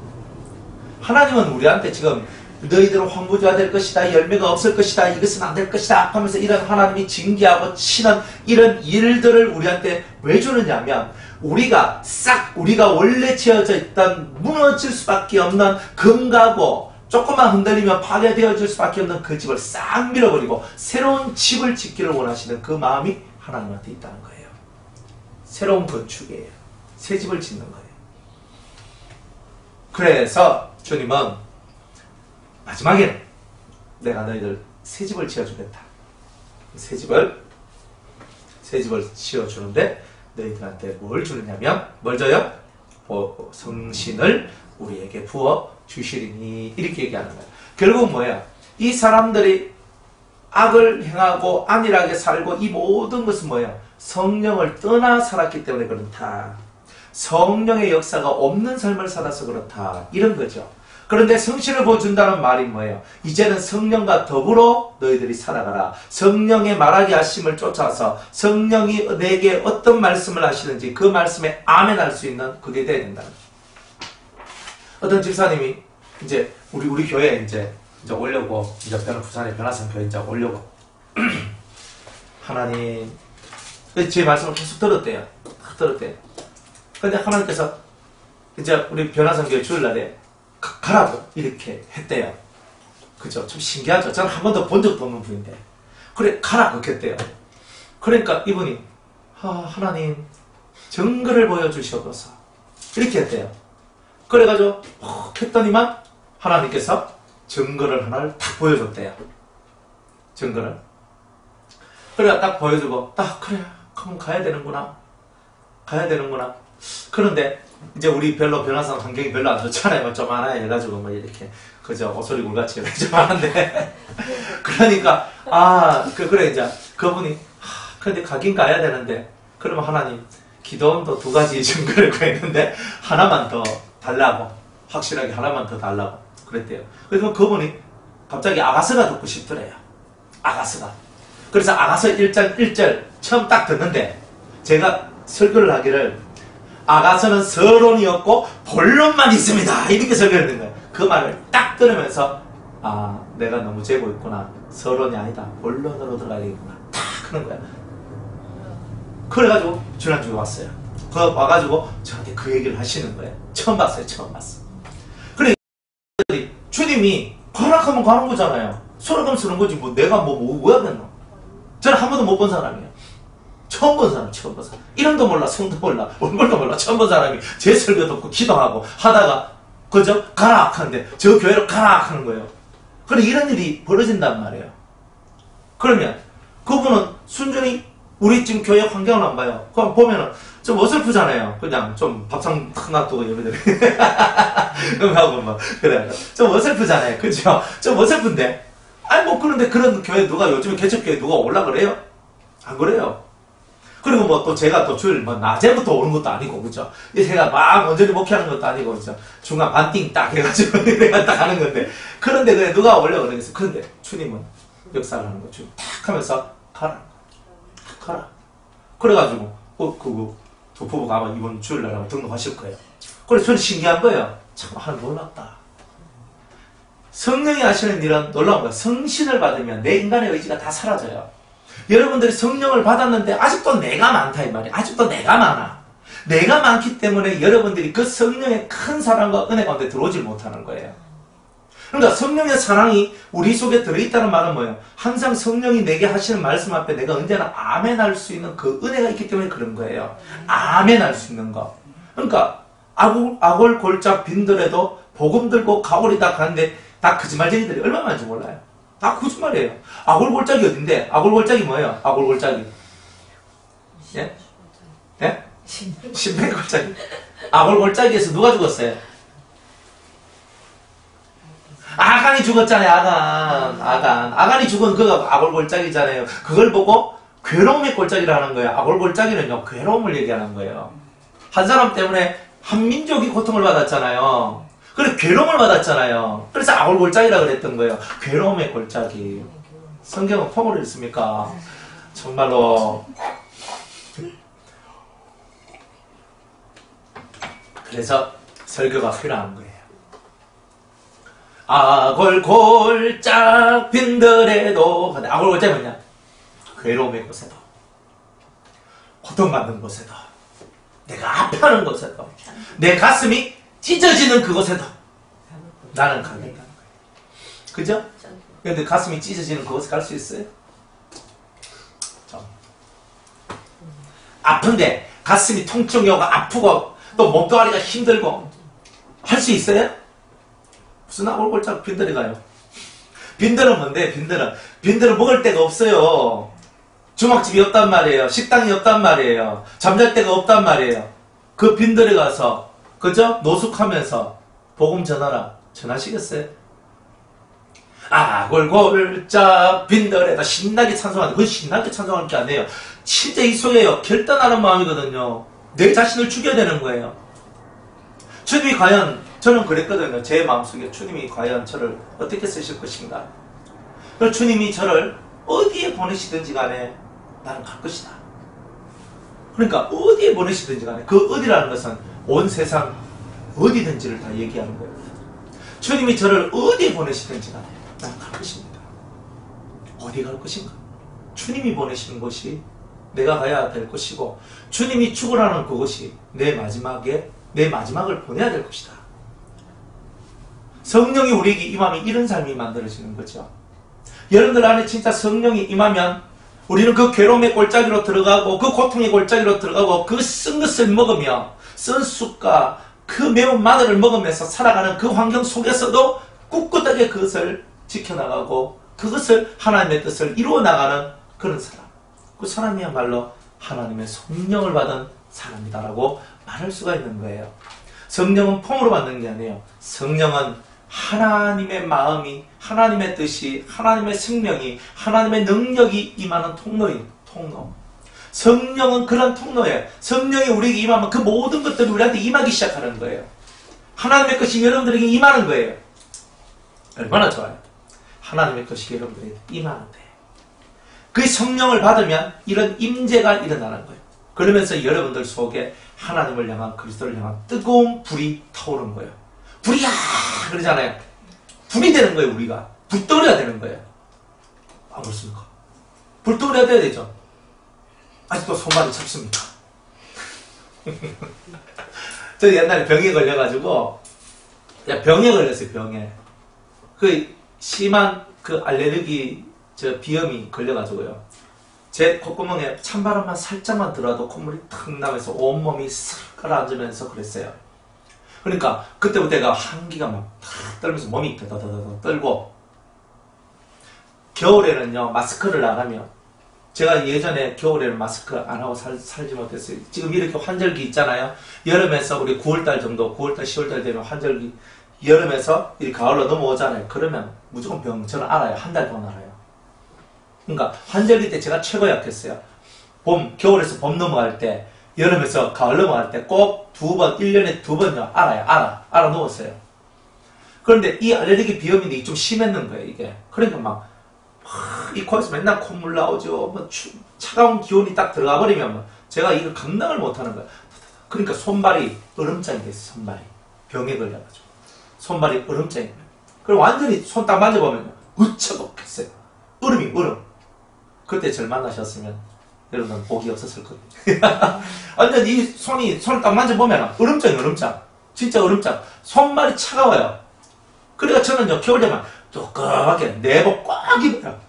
하나님은 우리한테 지금 너희들은 황무지가 될 것이다, 열매가 없을 것이다, 이것은 안 될 것이다 하면서 이런 하나님이 징계하고 치는 이런 일들을 우리한테 왜 주느냐면 우리가 원래 지어져 있던 무너질 수밖에 없는 금가고 조금만 흔들리면 파괴되어질 수밖에 없는 그 집을 싹 밀어버리고 새로운 집을 짓기를 원하시는 그 마음이 하나님한테 있다는 거예요. 새로운 건축이에요. 새 집을 짓는 거예요. 그래서 주님은 마지막에는 내가 너희들 새 집을 지어주겠다. 새 집을 지어주는데 너희들한테 뭘 주느냐면 뭘 줘요? 성신을 우리에게 부어 주시리니 이렇게 얘기하는 거예요. 결국 뭐예요? 이 사람들이 악을 행하고 안일하게 살고 이 모든 것은 뭐예요? 성령을 떠나 살았기 때문에 그렇다. 성령의 역사가 없는 삶을 살아서 그렇다. 이런 거죠. 그런데 성신을 부어준다는 말이 뭐예요? 이제는 성령과 더불어 너희들이 살아가라. 성령의 말하게 하심을 쫓아서 성령이 내게 어떤 말씀을 하시는지 그 말씀에 아멘 할 수 있는 그게 돼야 된다. 어떤 집사님이 이제 우리 교회에 이제 오려고 이제 부산의 변화산 교회 이제 오려고 하나님 제 말씀을 계속 들었대요. 근데 하나님께서 이제 우리 변화산 교회 주일날에 가라고 이렇게 했대요. 그죠? 좀 신기하죠? 저는 한 번도 본 적도 없는 분인데 그래 가라고 했대요. 그러니까 이분이 하나님 정글을 보여주시옵소서 이렇게 했대요. 그래가지고 했더니만 하나님께서 정글을 하나를 딱 보여줬대요. 정글을. 그래 딱 보여주고 딱 그래 그럼 가야 되는구나. 그런데 이제 우리 별로 변화상 환경이 별로 안 좋잖아요. 좀 하나 해가지고 뭐 이렇게 그저 오소리 굴같이 좀 하는데 그러니까 그래 이제 그분이 근데 가긴 가야 되는데 그러면 하나님 기도원도 2가지 정글을 구했는데 하나만 더 달라고 확실하게 하나만 더 달라고 그랬대요. 그래서 그분이 갑자기 아가서가 듣고 싶더래요. 아가서가. 그래서 아가서 1장 1절 처음 딱 듣는데 제가 설교를 하기를 아가서는 서론이었고 본론만 있습니다. 이렇게 설교를 했는 거예요. 그 말을 딱 들으면서 내가 너무 재고 있구나. 서론이 아니다. 본론으로 들어가야 되겠구나. 딱 하는 거야. 그래가지고 지난주에 왔어요. 와가지고 저한테 그 얘기를 하시는 거예요. 처음 봤어요. 그래 주님이 가락하면 가는 거잖아요. 소리감 쓰는 거지 뭐 내가 뭐 하겠노. 저는 한 번도 못 본 사람이에요. 처음 본 사람. 이름도 몰라, 성도 몰라, 얼굴도 몰라. 처음 본 사람이 제 설교 듣고 기도하고 하다가 그저 가락 하는데 저 교회로 가락 하는 거예요. 그래 이런 일이 벌어진단 말이에요. 그러면 그분은 순전히 우리 지금 교회 환경을 안 봐요. 그냥 보면은 좀 어설프잖아요. 그냥 좀 밥상 탁 놔두고 예배드리 하고 막 그래 좀 어설프잖아요. 그죠? 좀 어설픈데 그런데 그런 교회 누가 요즘에 개척교회 누가 올라 그래요? 안 그래요. 그리고 뭐 또 제가 또 주일 낮에부터 오는 것도 아니고 그죠? 제가 막 온전히 목회하는 것도 아니고 그죠? 중간 반띵 딱 해가지고 내가 딱 하는 건데 그런데 그래 누가 올려 그러겠어. 그런데 주님은 역사를 하는 거죠. 탁 하면서 가라. 그래가지고 그 부부가 아마 이번 주일날 아마 등록하실 거예요. 그래서 저는 신기한 거예요. 참, 놀랍다. 성령이 하시는 일은 놀라운 거예요. 성신을 받으면 내 인간의 의지가 다 사라져요. 여러분들이 성령을 받았는데 아직도 내가 많다 이 말이에요. 아직도 내가 많아. 내가 많기 때문에 여러분들이 그 성령의 큰 사랑과 은혜 가운데 들어오질 못하는 거예요. 그러니까 성령의 사랑이 우리 속에 들어있다는 말은 뭐예요? 항상 성령이 내게 하시는 말씀 앞에 내가 언제나 아멘 할 수 있는 그 은혜가 있기 때문에 그런 거예요. 아멘 할 수 있는 거. 그러니까 아골 골짝 빈들에도 복음 들고 가오리다 가는데 다 거짓말쟁이들이 얼마나 많은지 몰라요. 다 거짓말이에요. 아골 골짝이 어딘데? 아골 골짝이 뭐예요? 아골 골짝이. 예? 예? 신백 골짜기. 아골 골짜기에서 누가 죽었어요? 아간이 죽었잖아요. 아간이 죽은 그가 아골 골짜기잖아요. 그걸 보고 괴로움의 골짜기라는 거예요. 아골 골짜기는요, 괴로움을 얘기하는 거예요. 한 사람 때문에 한 민족이 고통을 받았잖아요. 그래, 괴로움을 받았잖아요. 그래서 아골 골짜기라 그랬던 거예요. 괴로움의 골짜기. 성경은 폼으로 읽습니까? 정말로. 그래서 설교가 필요한 거예요. 아골 골짝 빈들에도, 아골 골짝이 뭐냐? 괴로움의 곳에도, 고통받는 곳에도, 내가 아파하는 곳에도, 내 가슴이 찢어지는 그곳에도 나는 가겠다는 거예요. 그죠? 근데 가슴이 찢어지는 그곳에 갈 수 있어요? 아픈데 가슴이 통증이 오고 아프고 또 몸뚱아리가 힘들고 할 수 있어요? 무슨 아골 골짝 빈들이 가요? 빈들은 뭔데? 빈들은 먹을 데가 없어요. 주막집이 없단 말이에요. 식당이 없단 말이에요. 잠잘 데가 없단 말이에요. 그 빈들에 가서, 그죠? 노숙하면서 복음 전하라. 전하시겠어요? 아골 골짝 빈들에다 신나게 찬송하는데, 그건 신나게 찬송하는 게 아니에요. 진짜 이 속에요, 결단하는 마음이거든요. 내 자신을 죽여야 되는 거예요. 주님이 과연, 저는 그랬거든요. 제 마음속에 주님이 과연 저를 어떻게 쓰실 것인가. 그래서 주님이 저를 어디에 보내시든지 간에 나는 갈 것이다. 그러니까 어디에 보내시든지 간에 그 어디라는 것은 온 세상 어디든지를 다 얘기하는 거예요. 주님이 저를 어디에 보내시든지 간에 나는 갈 것입니다. 어디 갈 것인가? 주님이 보내시는 곳이 내가 가야 될 것이고, 주님이 죽으라는 그것이 내 마지막을 보내야 될 것이다. 성령이 우리에게 임하면 이런 삶이 만들어지는 거죠. 여러분들 안에 진짜 성령이 임하면 우리는 그 괴로움의 골짜기로 들어가고, 그 고통의 골짜기로 들어가고, 그 쓴 것을 먹으며, 쓴 쑥과 그 매운 마늘을 먹으면서 살아가는 그 환경 속에서도 꿋꿋하게 그것을 지켜나가고, 그것을 하나님의 뜻을 이루어나가는 그런 사람. 그 사람이야말로 하나님의 성령을 받은 사람이다라고 말할 수가 있는 거예요. 성령은 폼으로 받는 게 아니에요. 성령은 하나님의 마음이, 하나님의 뜻이, 하나님의 생명이, 하나님의 능력이 임하는 통로인 통로. 성령은 그런 통로예요. 성령이 우리에게 임하면 그 모든 것들이 우리한테 임하기 시작하는 거예요. 하나님의 것이 여러분들에게 임하는 거예요. 얼마나 좋아요. 하나님의 것이 여러분들에게 임하는데, 그 성령을 받으면 이런 임재가 일어나는 거예요. 그러면서 여러분들 속에 하나님을 향한, 그리스도를 향한 뜨거운 불이 타오르는 거예요. 불이야! 그러잖아요. 불이 되는 거예요, 우리가. 불떠올려야 되는 거예요. 안 그렇습니까? 불떠올려야 돼야 되죠. 아직도 손발이 찹습니까? 저 옛날에 병에 걸려가지고, 병에 걸렸어요, 병에. 그 심한 그 알레르기, 비염이 걸려가지고요. 제 콧구멍에 찬바람만 살짝만 들어와도 콧물이 탁 나면서 온몸이 쓱 가라앉으면서 그랬어요. 그러니까 그때부터 내가 한기가 막 탁 떨면서 몸이 더더더더 떨고, 겨울에는요 마스크를 안 하면, 제가 예전에 겨울에는 마스크 안 하고 살지 못했어요. 지금 이렇게 환절기 있잖아요. 여름에서 우리 9월달 정도, 9월달 10월달 되면 환절기, 여름에서 이 가을로 넘어오잖아요. 그러면 무조건 병, 저는 알아요. 한 달 동안 알아요. 그러니까 환절기 때 제가 최고 약했어요. 겨울에서 봄 넘어갈 때, 여름에서 가을 넘어갈 때 꼭 2번, 1년에 2번요. 알아 놓았어요. 그런데 이 알레르기 비염인데 좀 심했는 거예요, 이게. 그러니까 이 코에서 맨날 콧물 나오죠. 차가운 기온이 딱 들어가 버리면 제가 이걸 감당을 못 하는 거예요. 그러니까 손발이 얼음장이 됐어. 손발이 병에 걸려가지고 손발이 얼음장이 걸려. 그리고 완전히 손 딱 만져보면 으쳐먹겠어요. 얼음. 그때 절 만나셨으면 여러분 복이 없었을 거예요. 완전 이 손을 딱 만져보면 얼음장. 진짜 얼음장. 손발이 차가워요. 그래서 저는요, 겨울 되면 두껍게 내복 꽉 입어요.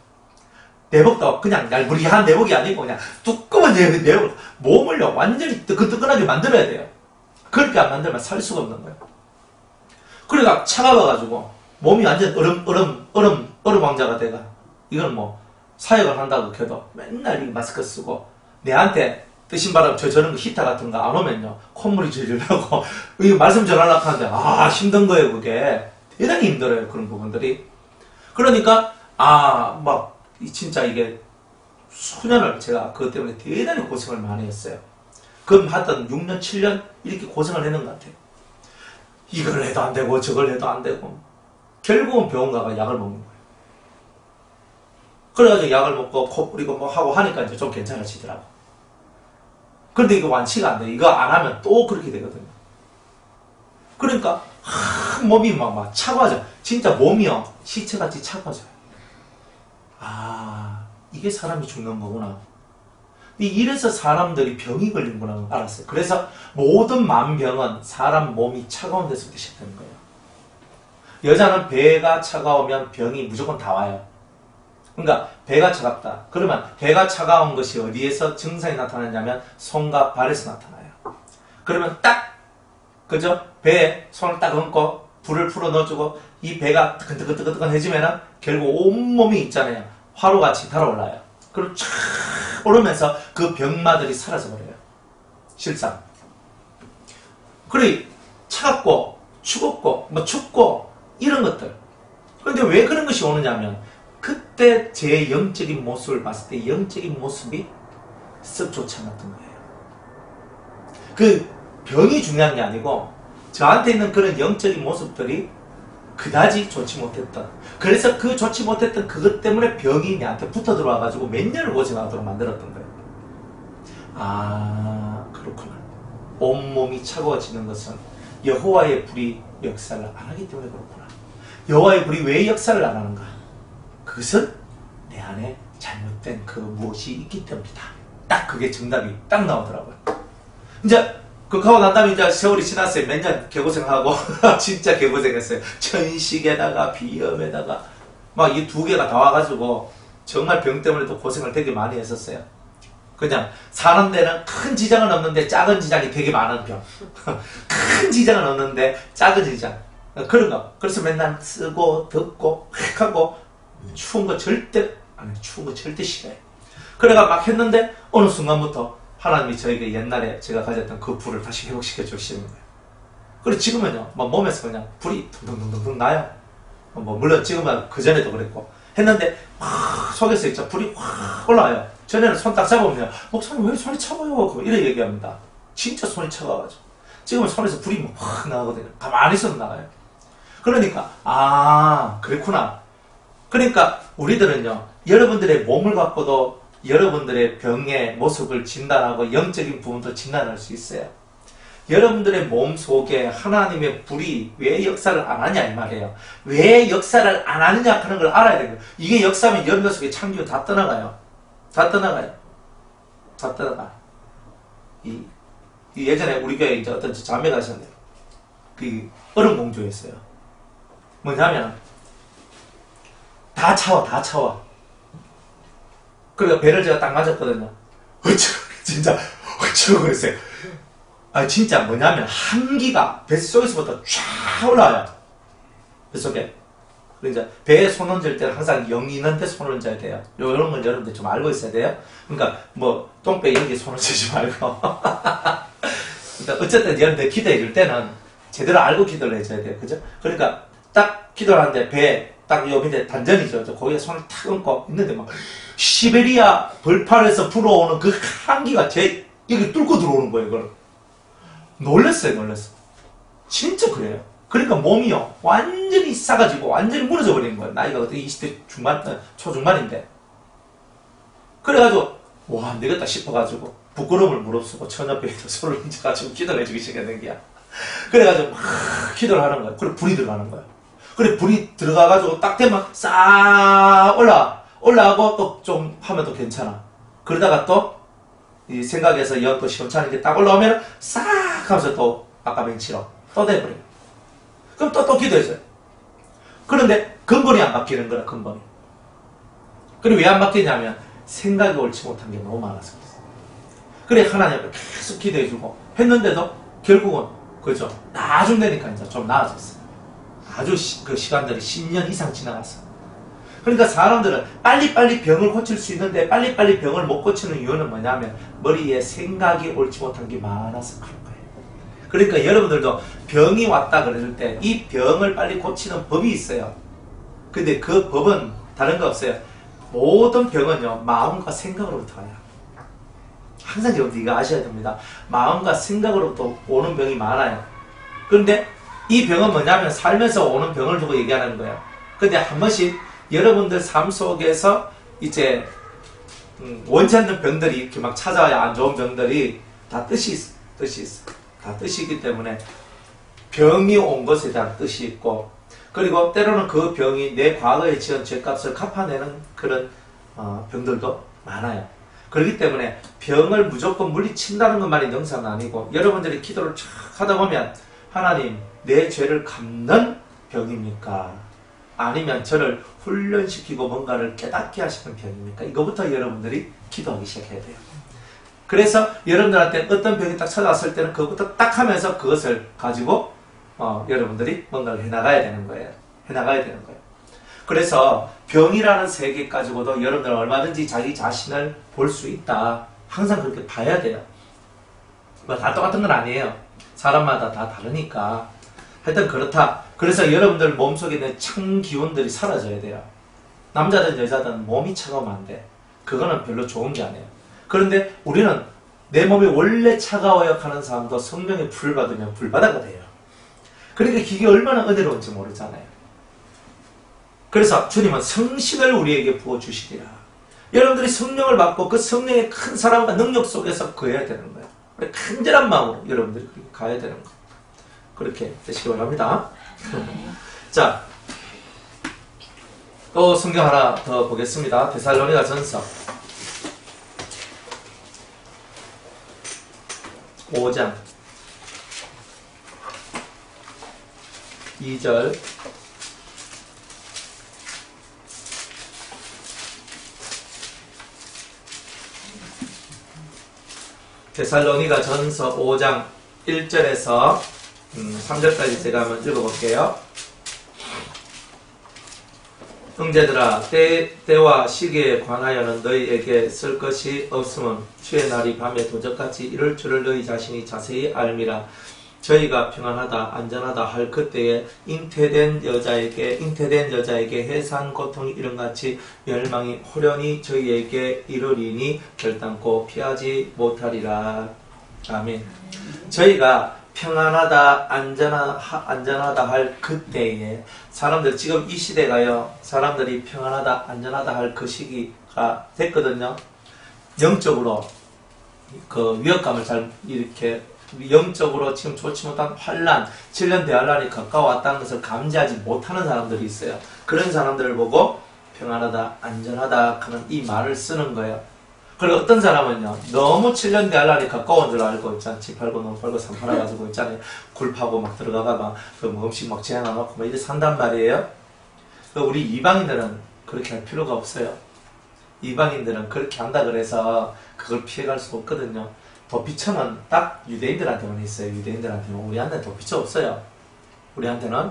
내복도 그냥 날부리한 내복이 아니고 그냥 두꺼운 내복, 몸을요, 완전히 뜨끈뜨끈하게 만들어야 돼요. 그렇게 안 만들면 살 수가 없는 거예요. 그러니까 차가워가지고 몸이 완전 얼음 왕자가 돼가. 이건 뭐, 사역을 한다고 해도 맨날 이 마스크 쓰고, 내한테 뜨신 바람 저런 거 히터 같은 거 안 오면요, 콧물이 질질 나고, 이거 말씀 전하려고 하는데, 힘든 거예요, 그게. 대단히 힘들어요, 그런 부분들이. 그러니까, 진짜 이게, 수년을 제가 그것 때문에 대단히 고생을 많이 했어요. 그럼 하여튼 6년, 7년 이렇게 고생을 했는 것 같아요. 이걸 해도 안 되고, 저걸 해도 안 되고. 결국은 병원 가가 약을 먹는 거예요. 그래가지고 약을 먹고 코 뿌리고 뭐 하고 하니까 이제 좀 괜찮아지더라고. 그런데 이거 완치가 안 돼. 이거 안 하면 또 그렇게 되거든요. 그러니까 몸이 막 차가워져. 진짜 몸이요, 시체같이 차가워져요. 이게 사람이 죽는 거구나. 이래서 사람들이 병이 걸린 거라고 알았어요. 그래서 모든 만병은 사람 몸이 차가운 데서부터 시작되는 거예요. 여자는 배가 차가우면 병이 무조건 다 와요. 그러니까 배가 차갑다. 그러면 배가 차가운 것이 어디에서 증상이 나타나냐면 손과 발에서 나타나요. 그러면 딱, 그죠? 배에 손을 딱 얹고 불을 풀어 넣어주고 이 배가 뜨끈뜨끈해지면은 결국 온몸이 있잖아요. 화로같이 달아올라요. 그리고 쫙 오르면서 그 병마들이 사라져버려요. 실상. 그래, 차갑고 추겁고 뭐 춥고 이런 것들. 그런데 왜 그런 것이 오느냐면 그때 제 영적인 모습을 봤을 때 영적인 모습이 썩 좋지 않았던 거예요. 그 병이 중요한 게 아니고 저한테 있는 그런 영적인 모습들이 그다지 좋지 못했던, 그래서 그 좋지 못했던 그것 때문에 병이 내한테 붙어 들어와가지고 몇 년을 고생하도록 만들었던 거예요. 그렇구나. 온몸이 차가워지는 것은 여호와의 불이 역사를 안 하기 때문에 그렇구나. 여호와의 불이 왜 역사를 안 하는가? 그것은 내 안에 잘못된 그 무엇이 있기 때문이다. 딱 그게 정답이 딱 나오더라고요. 이제 하고 난 다음에 이제 세월이 지났어요. 몇 년 개고생하고 진짜 개고생했어요. 천식에다가 비염에다가 막 이 두 개가 다 와가지고 정말 병 때문에 또 고생을 되게 많이 했었어요. 그냥 사는 데는 큰 지장은 없는데 작은 지장이 되게 많은 병. 큰 지장은 없는데 작은 지장. 그런 거. 그래서 맨날 쓰고 덥고 하고 추운 거 절대 안 해. 추운 거 절대 싫어해. 그래가 막 했는데 어느 순간부터 하나님이 저에게 옛날에 제가 가졌던 그 불을 다시 회복시켜 주시는 거예요. 그리고 지금은요, 막 몸에서 그냥 불이 둥둥둥둥 나요. 뭐 물론 지금은 그 전에도 그랬고 했는데 속에서 진짜 불이 확 올라와요. 전에는 손 딱 잡으면 목사님 왜 손이 차가워요? 이래 얘기합니다. 진짜 손이 차가워가지고 지금은 손에서 불이 확 나거든요. 가만히 있어도 나가요. 그러니까 그렇구나. 그러니까 우리들은요, 여러분들의 몸을 갖고도 여러분들의 병의 모습을 진단하고 영적인 부분도 진단할 수 있어요. 여러분들의 몸 속에 하나님의 불이 왜 역사를 안 하냐 이 말이에요. 왜 역사를 안 하느냐 하는 걸 알아야 돼요. 이게 역사하면 여러분 속에 창조가 다 떠나가요. 다 떠나가. 이 예전에 우리 교회에 이제 어떤 자매가 있었는데 그 얼음 공주였어요. 뭐냐면 다 차워. 그러니까 배를 제가 딱 맞았거든요. 진짜 그랬어요. 진짜 뭐냐면 한기가 뱃속에서부터 쫙 올라와요. 뱃속에. 그러니까 배에 손 얹을 때는 항상 영이 있는데 손을 얹어야 돼요. 이런 건 여러분들 좀 알고 있어야 돼요. 그러니까 뭐 똥배 이런 게 손을 쓰지 말고. 그러니까 어쨌든 여러분들 기도해 줄 때는 제대로 알고 기도를 해줘야 돼요. 그죠? 그러니까 딱 기도를 하는데 배에 딱 요 밑에 단전이죠. 거기에 손을 탁 얹고 있는데 막 시베리아 벌판에서 불어오는 그 한기가 여기 뚫고 들어오는 거예요. 그걸. 놀랬어요. 진짜 그래요. 그러니까 몸이요, 완전히 싸가지고 완전히 무너져 버리는 거예요. 나이가 그때 20대 초중반인데. 그래가지고 와, 안 되겠다 싶어가지고 부끄러움을 무릅쓰고 처녀병에도 손을 얹어가지고 기도를 해주기 시작하는 거야. 그래가지고 막 기도를 하는 거야. 그래 불이 들어가는 거야. 그래 불이 들어가가지고 딱 되면 싹 올라가고 또 좀 하면 또 괜찮아. 그러다가 또 이 생각에서 여 또 시원찮은 게 딱 올라오면 싹 하면서 또 아까 맹치로 또 돼버려. 그럼 또 기도해줘요. 그런데 근본이 안 바뀌는 거야, 근본이. 그리고 왜 안 바뀌냐면 생각이 옳지 못한 게 너무 많아서 그랬어. 그래 하나님 앞에 계속 기도해주고 했는데도 결국은 그죠, 나중 되니까 이제 좀 나아졌어. 아주 그 시간들이 10년 이상 지나갔어. 그러니까 사람들은 빨리빨리 병을 고칠 수 있는데 빨리빨리 병을 못 고치는 이유는 뭐냐면 머리에 생각이 옳지 못한 게 많아서 그런 거예요. 그러니까 여러분들도 병이 왔다 그럴 때 이 병을 빨리 고치는 법이 있어요. 근데 그 법은 다른 거 없어요. 모든 병은요, 마음과 생각으로부터 와요. 항상 여러분들 이거 아셔야 됩니다. 마음과 생각으로부터 오는 병이 많아요. 그런데 이 병은 뭐냐면 살면서 오는 병을 두고 얘기하는 거예요. 근데 한 번씩 여러분들 삶 속에서 이제 원치 않는 병들이 이렇게 막 찾아와요. 안 좋은 병들이 다 뜻이 있어. 다 뜻이 있기 때문에 병이 온 것에 대한 뜻이 있고, 그리고 때로는 그 병이 내 과거에 지은 죄값을 갚아내는 그런 병들도 많아요. 그렇기 때문에 병을 무조건 물리친다는 것만이 영상은 아니고, 여러분들이 기도를 쫙 하다 보면 하나님, 내 죄를 갚는 병입니까? 아니면 저를 훈련시키고 뭔가를 깨닫게 하시는 병입니까? 이거부터 여러분들이 기도하기 시작해야 돼요. 그래서 여러분들한테 어떤 병이 딱 찾아왔을 때는 그것부터 딱 하면서 그것을 가지고 여러분들이 뭔가를 해나가야 되는 거예요. 그래서 병이라는 세계 가지고도 여러분들은 얼마든지 자기 자신을 볼 수 있다. 항상 그렇게 봐야 돼요. 뭐 다 똑같은 건 아니에요. 사람마다 다 다르니까. 하여튼 그렇다. 그래서 여러분들 몸속에 있는 찬 기운들이 사라져야 돼요. 남자든 여자든 몸이 차가우면 안 돼. 그거는 별로 좋은 게 아니에요. 그런데 우리는 내 몸이 원래 차가워야 하는 사람도 성령의 불을 받으면 불바다가 돼요. 그러니까 이게 얼마나 은혜로운지 모르잖아요. 그래서 주님은 성신을 우리에게 부어주시리라. 여러분들이 성령을 받고 그 성령의 큰 사랑과 능력 속에서 거해야 되는 거예요. 간절한 마음으로 여러분들이 그렇게 가야 되는 거예요. 그렇게 되시기 바랍니다. 자, 또 성경 하나 더 보겠습니다. 데살로니가 전서 5장 2절 데살로니가 전서 5장 1절에서 3절까지 제가 한번 읽어볼게요. 형제들아, 때와 시기에 관하여는 너희에게 쓸 것이 없음은 주의 날이 밤에 도적같이 이럴 줄을 너희 자신이 자세히 알미라. 저희가 평안하다 안전하다 할 그때에 잉태된 여자에게 해산 고통이 이런같이 멸망이 호련히 저희에게 이르리니 결단코 피하지 못하리라. 아멘. 저희가 평안하다 안전하다 할 그때에, 사람들 지금 이 시대가요, 사람들이 평안하다 안전하다 할 그 시기가 됐거든요. 영적으로 그 위협감을 잘 이렇게 영적으로 지금 좋지 못한 환란, 7년 대환란이 가까워왔다는 것을 감지하지 못하는 사람들이 있어요. 그런 사람들을 보고 평안하다 안전하다 하는 이 말을 쓰는 거예요. 그리고 어떤 사람은요, 너무 7년 대환란이 가까운 줄 알고 있잖아요. 집 팔고 농 팔고 산 팔아가지고 있잖아요. 굴 파고 막 들어가가 막 그 음식 막 제한해놓고 막 이래 산단 말이에요. 우리 이방인들은 그렇게 할 필요가 없어요. 이방인들은 그렇게 한다 그래서 그걸 피해갈 수 없거든요. 도피처는 딱 유대인들한테만 있어요. 유대인들한테는. 우리한테는 도피처 없어요. 우리한테는.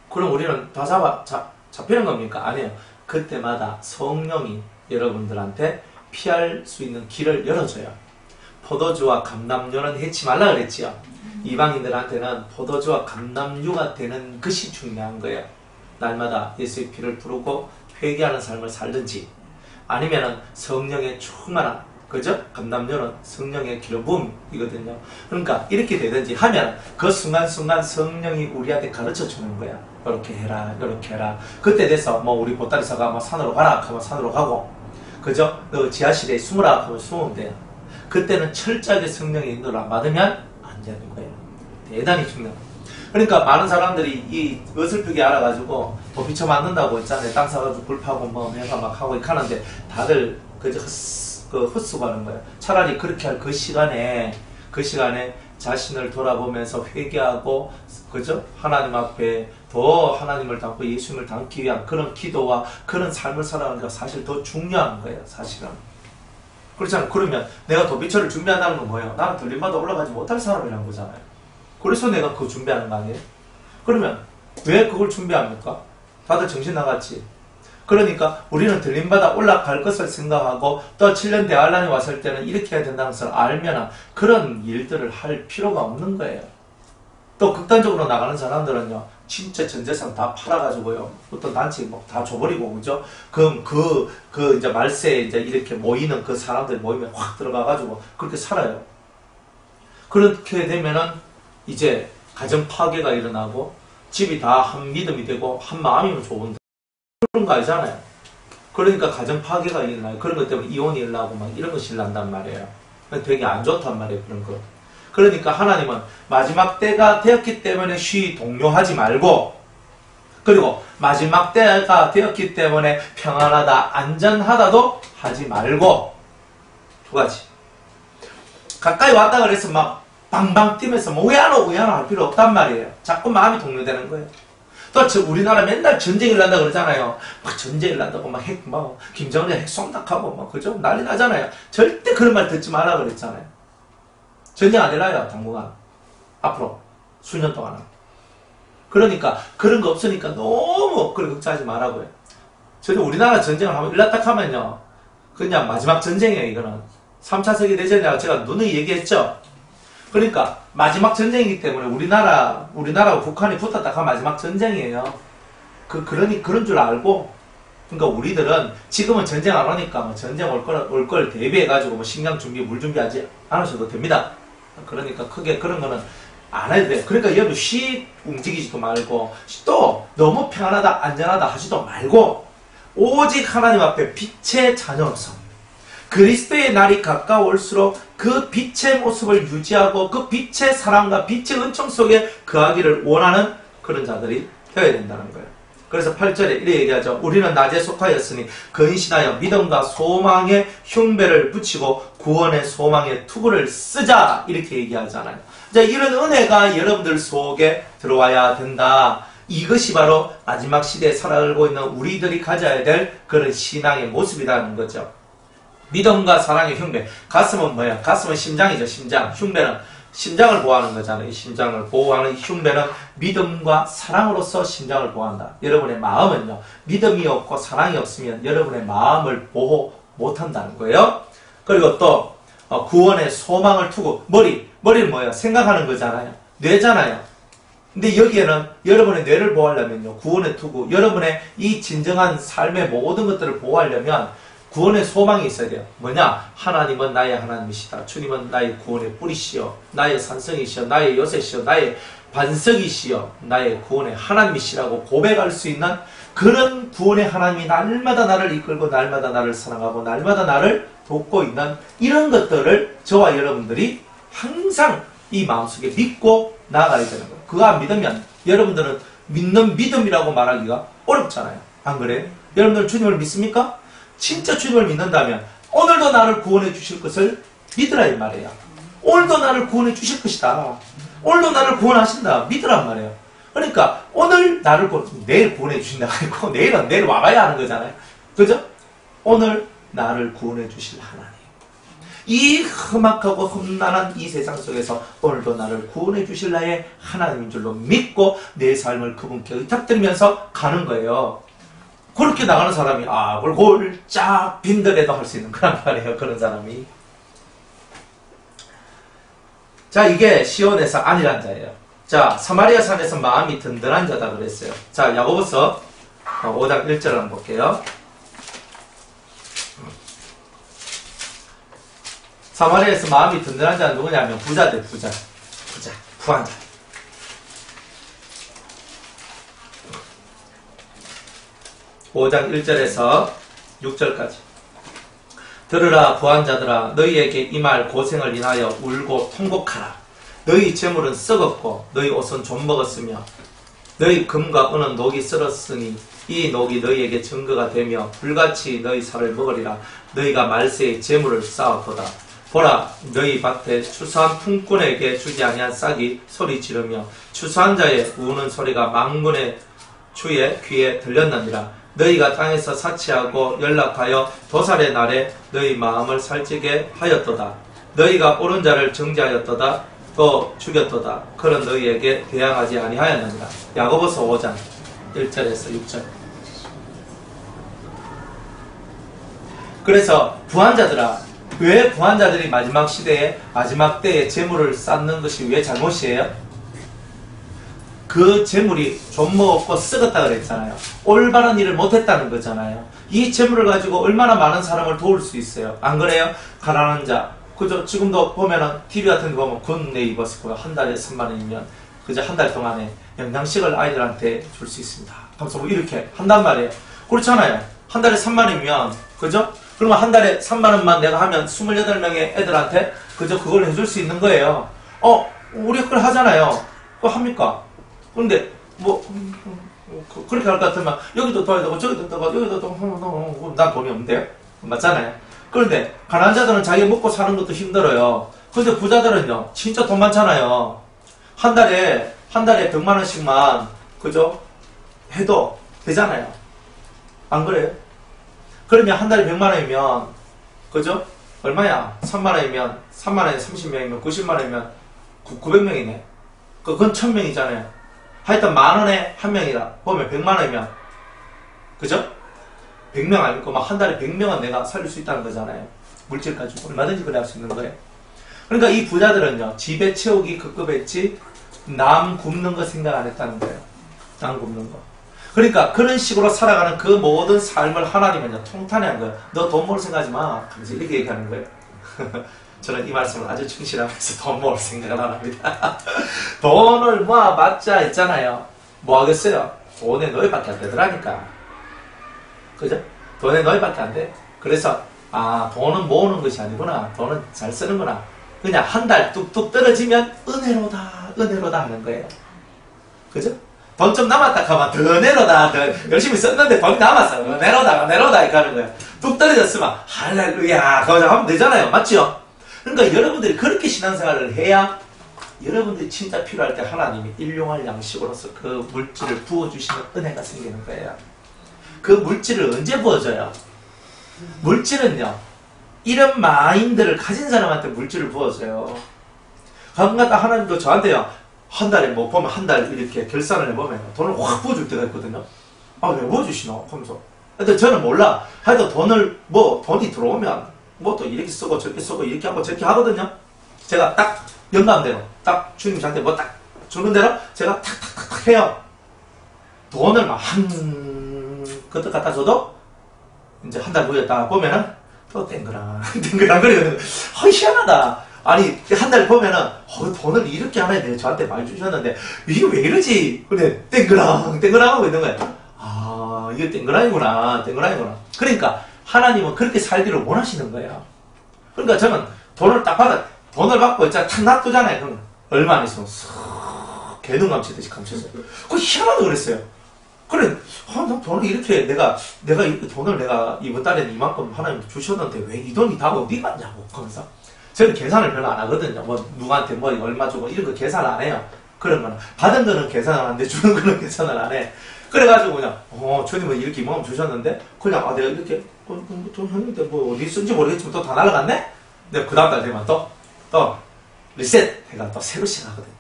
그럼 우리는 다 잡히는 겁니까? 아니에요. 그때마다 성령이 여러분들한테 피할 수 있는 길을 열어줘요. 포도주와 감람류는 해치 말라 그랬지요. 이방인들한테는 포도주와 감람류가 되는 것이 중요한 거예요. 날마다 예수의 피를 부르고 회개하는 삶을 살든지, 아니면은 성령의 충만한, 그죠? 감람류는 성령의 기름 부음이거든요. 그러니까 이렇게 되든지 하면 그 순간순간 성령이 우리한테 가르쳐 주는 거야. 이렇게 해라, 이렇게 해라. 그때 돼서 뭐 우리 보따리 사가 뭐 산으로 가라 하면 산으로 가고, 그죠? 너 지하실에 숨으라 하면 숨으면 돼요. 그때는 철저하게 성령의 인도를 안 받으면 안 되는 거예요. 대단히 중요해요. 그러니까 많은 사람들이 이 어설프게 알아가지고 도피처 만든다고 했잖아요. 땅 사가지고 불 파고 뭐 해서 막 하고 이렇게 하는데 다들 그저 헛수고하는 거예요. 차라리 그렇게 할 그 시간에 자신을 돌아보면서 회개하고 그죠? 하나님 앞에 더 하나님을 닮고 예수님을 닮기 위한 그런 기도와 그런 삶을 살아가는 게 사실 더 중요한 거예요. 사실은. 그렇잖아요. 그러면 내가 도피처를 준비한다는 건 뭐예요? 나는 들림받아 올라가지 못할 사람이라는 거잖아요. 그래서 내가 그거 준비하는 거 아니에요? 그러면 왜 그걸 준비합니까? 다들 정신 나갔지? 그러니까 우리는 들림받아 올라갈 것을 생각하고 또 7년 대환란이 왔을 때는 이렇게 해야 된다는 것을 알면 그런 일들을 할 필요가 없는 거예요. 또 극단적으로 나가는 사람들은요, 진짜 전 재산 다 팔아가지고요, 어떤 단체 뭐 다 줘버리고, 그죠? 그럼 이제 말세에 이제 이렇게 모이는 그 사람들 모이면 확 들어가가지고 그렇게 살아요. 그렇게 되면은 이제 가정 파괴가 일어나고 집이 다 한 믿음이 되고 한 마음이면 좋은데 그런 거 아니잖아요. 그러니까 가정 파괴가 일어나요. 그런 것 때문에 이혼이 일어나고 막 이런 것이 일어난단 말이에요. 되게 안 좋단 말이에요. 그런 거. 그러니까 하나님은 마지막 때가 되었기 때문에 쉬 동요하지 말고, 그리고 마지막 때가 되었기 때문에 평안하다 안전하다도 하지 말고, 두 가지. 가까이 왔다 그래서 막 방방 뛰면서 뭐 왜 안 오 할 필요 없단 말이에요. 자꾸 마음이 동요되는 거예요. 또 우리나라 맨날 전쟁이 일난다 그러잖아요. 막 전쟁이 일난다고 막 김정은이 핵 쏜다하고 막 그죠? 난리 나잖아요. 절대 그런 말 듣지 말라 그랬잖아요. 전쟁 안 일어나요, 당분간. 앞으로 수년 동안은. 그러니까 그런 거 없으니까 너무 그걸 걱정하지 말라고요. 저도 우리나라 전쟁을 한번 일났다 하면요, 그냥 마지막 전쟁이에요. 이거는 3차 세계대전이라고 제가 누누이 얘기했죠. 그러니까 마지막 전쟁이기 때문에 우리나라하고 북한이 붙었다 하면 마지막 전쟁이에요. 그런 줄 알고, 그러니까 우리들은 지금은 전쟁 안 오니까 뭐 전쟁 올 걸 대비해가지고 뭐 식량 준비, 물 준비하지 않으셔도 됩니다. 그러니까 크게 그런 거는 안 해도 돼요. 그러니까 여러분 움직이지도 말고, 또 너무 평안하다, 안전하다 하지도 말고, 오직 하나님 앞에 빛의 자녀로서 그리스도의 날이 가까울수록 그 빛의 모습을 유지하고 그 빛의 사랑과 빛의 은총 속에 거하기를 원하는 그런 자들이 되어야 된다는 거예요. 그래서 8절에 이렇게 얘기하죠. 우리는 낮에 속하였으니 근신하여 믿음과 소망의 흉배를 붙이고 구원의 소망의 투구를 쓰자, 이렇게 얘기하잖아요. 자, 이런 은혜가 여러분들 속에 들어와야 된다. 이것이 바로 마지막 시대에 살아가고 있는 우리들이 가져야 될 그런 신앙의 모습이라는 거죠. 믿음과 사랑의 흉배. 가슴은 뭐야? 가슴은 심장이죠. 심장. 흉배는 심장을 보호하는 거잖아요. 이 심장을 보호하는 흉배는 믿음과 사랑으로서 심장을 보호한다. 여러분의 마음은요, 믿음이 없고 사랑이 없으면 여러분의 마음을 보호 못한다는 거예요. 그리고 또 구원의 소망을 투고, 머리는 뭐예요? 생각하는 거잖아요. 뇌잖아요. 근데 여기에는 여러분의 뇌를 보호하려면요, 구원의 투구, 여러분의 이 진정한 삶의 모든 것들을 보호하려면 구원의 소망이 있어야 돼요. 뭐냐? 하나님은 나의 하나님이시다. 주님은 나의 구원의 뿌리시여, 나의 산성이시여, 나의 요새시여, 나의 반석이시여, 나의 구원의 하나님이시라고 고백할 수 있는 그런 구원의 하나님이 날마다 나를 이끌고 날마다 나를 사랑하고 날마다 나를 돕고 있는 이런 것들을 저와 여러분들이 항상 이 마음속에 믿고 나아가야 되는 거예요. 그거 안 믿으면 여러분들은 믿는 믿음이라고 말하기가 어렵잖아요. 안 그래요? 여러분들 주님을 믿습니까? 진짜 주님을 믿는다면 오늘도 나를 구원해 주실 것을 믿으라 이 말이에요. 오늘도 나를 구원해 주실 것이다. 오늘도 나를 구원하신다. 믿으란 말이에요. 그러니까 오늘 나를 내일 구원해 주신다고 했고 내일은 내일 와봐야 하는 거잖아요. 그죠? 오늘 나를 구원해 주실 하나님. 이 험악하고 험난한 이 세상 속에서 오늘도 나를 구원해 주실 나의 하나님인 줄로 믿고 내 삶을 그분께 의탁드리면서 가는 거예요. 그렇게 나가는 사람이 그걸 골짝 빈들에도 할 수 있는 그런 말이에요. 그런 사람이. 자, 이게 시온에서 안일한 자예요. 자, 사마리아 산에서 마음이 든든한 자다 그랬어요. 자, 야고보서 5장 1절 한번 볼게요. 사마리아에서 마음이 든든한 자는 누구냐면 부자들, 부한 자. 5장 1절에서 6절까지. 들으라 부한자들아 너희에게 이 말 고생을 인하여 울고 통곡하라. 너희 재물은 썩었고 너희 옷은 좀 먹었으며 너희 금과 은은 녹이 썰었으니 이 녹이 너희에게 증거가 되며 불같이 너희 살을 먹으리라. 너희가 말세의 재물을 쌓았도다. 보라 너희 밭에 추수한 품꾼에게 주지 아니한 싹이 소리 지르며 추수한 자의 우는 소리가 망군의 주의 귀에 들렸느니라. 너희가 땅에서 사치하고 연락하여 도살의 날에 너희 마음을 살찌게 하였도다. 너희가 옳은 자를 정죄하였도다. 또 죽였도다. 그런 너희에게 대항하지 아니하였느니라. 야고보서 5장 1절에서 6절. 그래서 부한자들아, 왜 부한자들이 마지막 시대에 마지막 때에 재물을 쌓는 것이 왜 잘못이에요? 그 재물이 좀 먹었고 썩었다 그랬잖아요. 올바른 일을 못했다는 거잖아요. 이 재물을 가지고 얼마나 많은 사람을 도울 수 있어요. 안 그래요? 가난한 자, 그죠? 지금도 보면은 TV 같은 데 보면 군 네이버스고요. 한 달에 3만 원이면 그죠? 한 달 동안에 영양식을 아이들한테 줄 수 있습니다. 그래서 뭐 이렇게 한단 말이에요. 그렇잖아요. 한 달에 3만 원이면 그죠? 그러면 한 달에 3만 원만 내가 하면 28명의 애들한테 그죠? 그걸 해줄 수 있는 거예요. 우리 그걸 하잖아요. 그거 합니까? 그런데 뭐 그렇게 할 것 같으면 여기도 더 해야 되고 저기도 더 하고 여기도 더 난 돈이 없는데요? 맞잖아요. 그런데 가난한 자들은 자기가 먹고 사는 것도 힘들어요. 근데 부자들은요 진짜 돈 많잖아요. 한 달에 100만 원씩만 그죠? 해도 되잖아요. 안 그래요? 그러면 한 달에 100만 원이면 그죠? 얼마야? 3만 원이면 3만 원에 30명이면 90만 원이면 900명이네. 그건 1000명이잖아요. 하여튼 만 원에 한 명이라 보면 100만 원이면 그죠? 100명 아니고 막 한 달에 100명은 내가 살릴 수 있다는 거잖아요. 물질 가지고 얼마든지 그래 할 수 있는 거예요. 그러니까 이 부자들은요 집에 채우기 급급했지 남 굶는 거 생각 안 했다는 거예요. 남 굶는 거. 그러니까 그런 식으로 살아가는 그 모든 삶을 하나님은요 통탄해 한 거예요. 너 돈 벌 생각하지 마. 그래서 이렇게 얘기하는 거예요. 저는 이 말씀을 아주 충실하면서 돈 모을 생각을 안 합니다. 돈을 모아봤자 했잖아요. 뭐 하겠어요? 돈에 너희밖에 안 되더라니까. 그죠? 돈에 너희밖에 안 돼. 그래서 돈은 모으는 것이 아니구나. 돈은 잘 쓰는구나. 그냥 한 달 뚝뚝 떨어지면 은혜로다 하는 거예요. 그죠? 돈 좀 남았다 하면 더 내로다. 더 열심히 썼는데 돈이 남았어. 은혜로다 이렇게 하는 거예요. 뚝 떨어졌으면 할렐루야 그거 하면 되잖아요. 맞죠? 그러니까 여러분들이 그렇게 신앙생활을 해야 여러분들이 진짜 필요할 때 하나님이 일용할 양식으로서 그 물질을 부어주시는 은혜가 생기는 거예요. 그 물질을 언제 부어줘요? 물질은요 이런 마인드를 가진 사람한테 물질을 부어줘요. 가끔가다 하나님도 저한테요 한 달에 뭐 보면 한 달 이렇게 결산을 해보면 돈을 확 부어줄 때가 있거든요. 왜 부어주시노? 하면서 근데 저는 몰라. 하여튼 돈이 들어오면 뭐 또 이렇게 쓰고 저렇게 쓰고 이렇게 하고 저렇게 하거든요. 제가 딱 영감대로 딱 주님 저한테 뭐 딱 주는 대로 제가 탁탁탁탁 해요. 돈을 막 그것도 갖다 줘도 이제 한 달 후에 딱 보면은 또 땡그랑 그러거든요. 희한하다. 아니 한 달 보면은 돈을 이렇게 하나에 대해 저한테 많이 주셨는데 이게 왜 이러지? 근데 땡그랑 하고 있는 거예요. 이게 땡그랑이구나. 그러니까 하나님은 그렇게 살기를 원하시는 거예요. 그러니까 저는 돈을 딱 돈을 받고 있잖아 탁 놔두잖아요. 그러면 얼마 안 있으면 쓱 개눈 감치듯이 감췄어요. 그거 희한하다 그랬어요. 그래, 나 돈을 이렇게 내가 이렇게 돈을 내가 이번 달에는 이만큼 하나님 주셨는데 왜 이 돈이 다 어디 갔냐고 하면서 저는 계산을 별로 안 하거든요. 뭐 누구한테 뭐 얼마 주고 이런 거 계산 안 해요. 그런 거는 받은 거는 계산을 하는데 주는 거는 계산을 안 해. 그래가지고 그냥 주님은 이렇게 이만큼 주셨는데 그냥 내가 이렇게 돈 했는데 뭐 어디 쓴지 모르겠지만 또 다 날아갔네? 내가 그 다음달 되면 또 리셋 해가 또 새로 시작하거든요.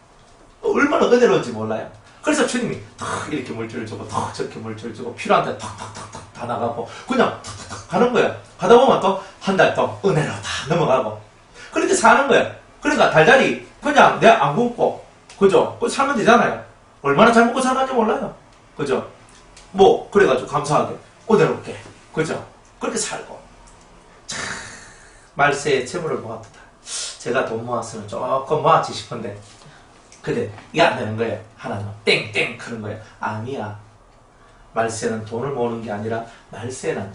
얼마나 은혜로운지 몰라요. 그래서 주님이 탁 이렇게 물질을 주고 탁 저렇게 물질을 주고 필요한 데 탁탁탁탁 다 나가고 그냥 탁탁탁 가는 거예요. 가다 보면 또 한 달 또 은혜로 다 넘어가고 그렇게 사는 거예요. 그러니까 달달이 그냥 내가 안 굶고 그죠? 그거 살면 되잖아요. 얼마나 잘 먹고 살는지 몰라요. 그죠? 뭐 그래가지고 감사하게 은혜롭게 그죠? 그렇게 살고 참 말세에 재물을 모았다. 제가 돈 모았으면 조금 모았지 싶은데 근데 이게 안 되는 거예요. 하나님은 땡땡 그런 거예요. 아니야. 말세는 돈을 모으는 게 아니라 말세는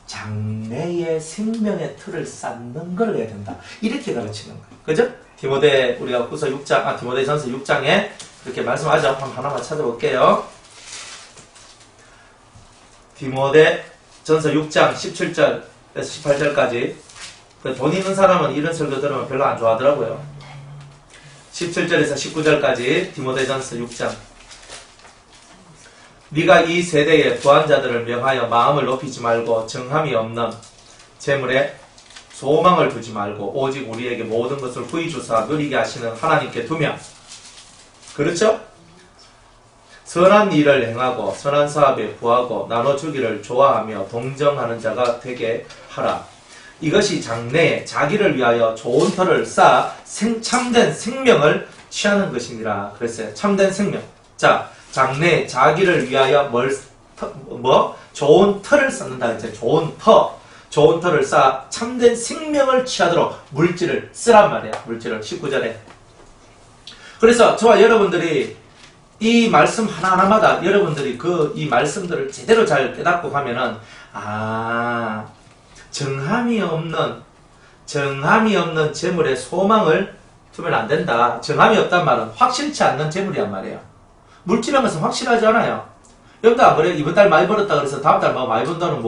장래의 생명의 틀을 쌓는 걸 해야 된다. 이렇게 가르치는 거예요. 그죠? 디모데 우리가 후서 6장, 디모데전서 6장에 이렇게 말씀하죠. 한번 하나만 찾아볼게요. 디모데전서 6장 17절에서 18절까지. 돈 있는 사람은 이런 설교 들으면 별로 안 좋아하더라고요. 17절에서 19절까지 디모데전서 6장. 네가 이 세대의 부한자들을 명하여 마음을 높이지 말고 정함이 없는 재물에 소망을 두지 말고 오직 우리에게 모든 것을 후히 주사 누리게 하시는 하나님께 두며, 그렇죠? 선한 일을 행하고 선한 사업에 부하고 나눠주기를 좋아하며 동정하는 자가 되게 하라. 이것이 장래에 자기를 위하여 좋은 터를 쌓아 참된 생명을 취하는 것이니라. 그랬어요. 참된 생명. 자, 장래에 자기를 위하여 좋은 터를 쌓는다 했죠. 좋은 터를 쌓아 참된 생명을 취하도록 물질을 쓰란 말이야. 물질을 19절에. 그래서 저와 여러분들이 이 말씀 하나하나마다 여러분들이 이 말씀들을 제대로 잘 깨닫고 가면은, 정함이 없는 재물에 소망을 두면 안 된다. 정함이 없단 말은 확실치 않는 재물이란 말이에요. 물질이란 것은 확실하지 않아요. 여러분도 안 그래요? 이번 달 많이 벌었다 그래서 다음 달 많이 번다는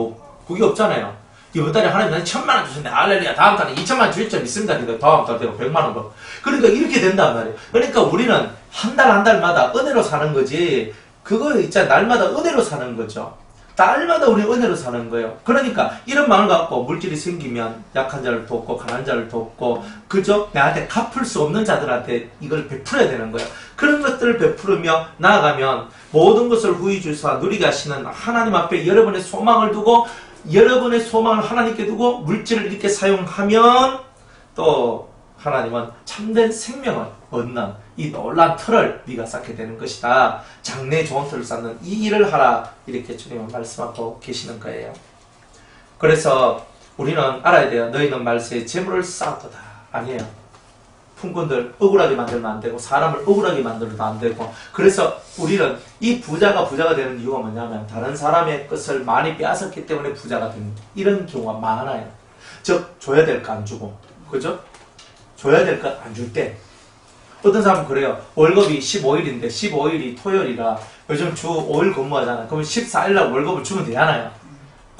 그게 없잖아요. 이번 달에 하나님 나한테 1000만원 주셨네. 할렐루야. 다음 달에 2000만원 주실 줄 믿습니다. 그러니까 다음 달 되고 100만원 벌고. 그러니까 이렇게 된단 말이에요. 그러니까 우리는 한 달마다 은혜로 사는 거지, 그거 있잖아, 날마다 은혜로 사는 거죠. 날마다 우리 은혜로 사는 거예요. 그러니까 이런 마음을 갖고 물질이 생기면 약한 자를 돕고 가난한 자를 돕고, 그죠? 나한테 갚을 수 없는 자들한테 이걸 베풀어야 되는 거예요. 그런 것들을 베풀으며 나아가면 모든 것을 후히 주사 누리게 하시는 하나님 앞에 여러분의 소망을 두고, 여러분의 소망을 하나님께 두고 물질을 이렇게 사용하면 또 하나님은 참된 생명을 얻는 이 놀라운 틀을 네가 쌓게 되는 것이다. 장래에 좋은 틀을 쌓는 이 일을 하라. 이렇게 주님은 말씀하고 계시는 거예요. 그래서 우리는 알아야 돼요. 너희는 말세에 재물을 쌓았도다. 아니에요. 품꾼들 억울하게 만들면 안 되고 사람을 억울하게 만들어도 안 되고. 그래서 우리는 이 부자가 되는 이유가 뭐냐면 다른 사람의 것을 많이 빼앗았기 때문에 부자가 되는 이런 경우가 많아요. 즉 줘야 될 거 안 주고, 그죠? 줘야 될 것 안 줄 때. 어떤 사람은 그래요. 월급이 15일인데 15일이 토요일이라 요즘 주 5일 근무하잖아요. 그러면 14일날 월급을 주면 되잖아요.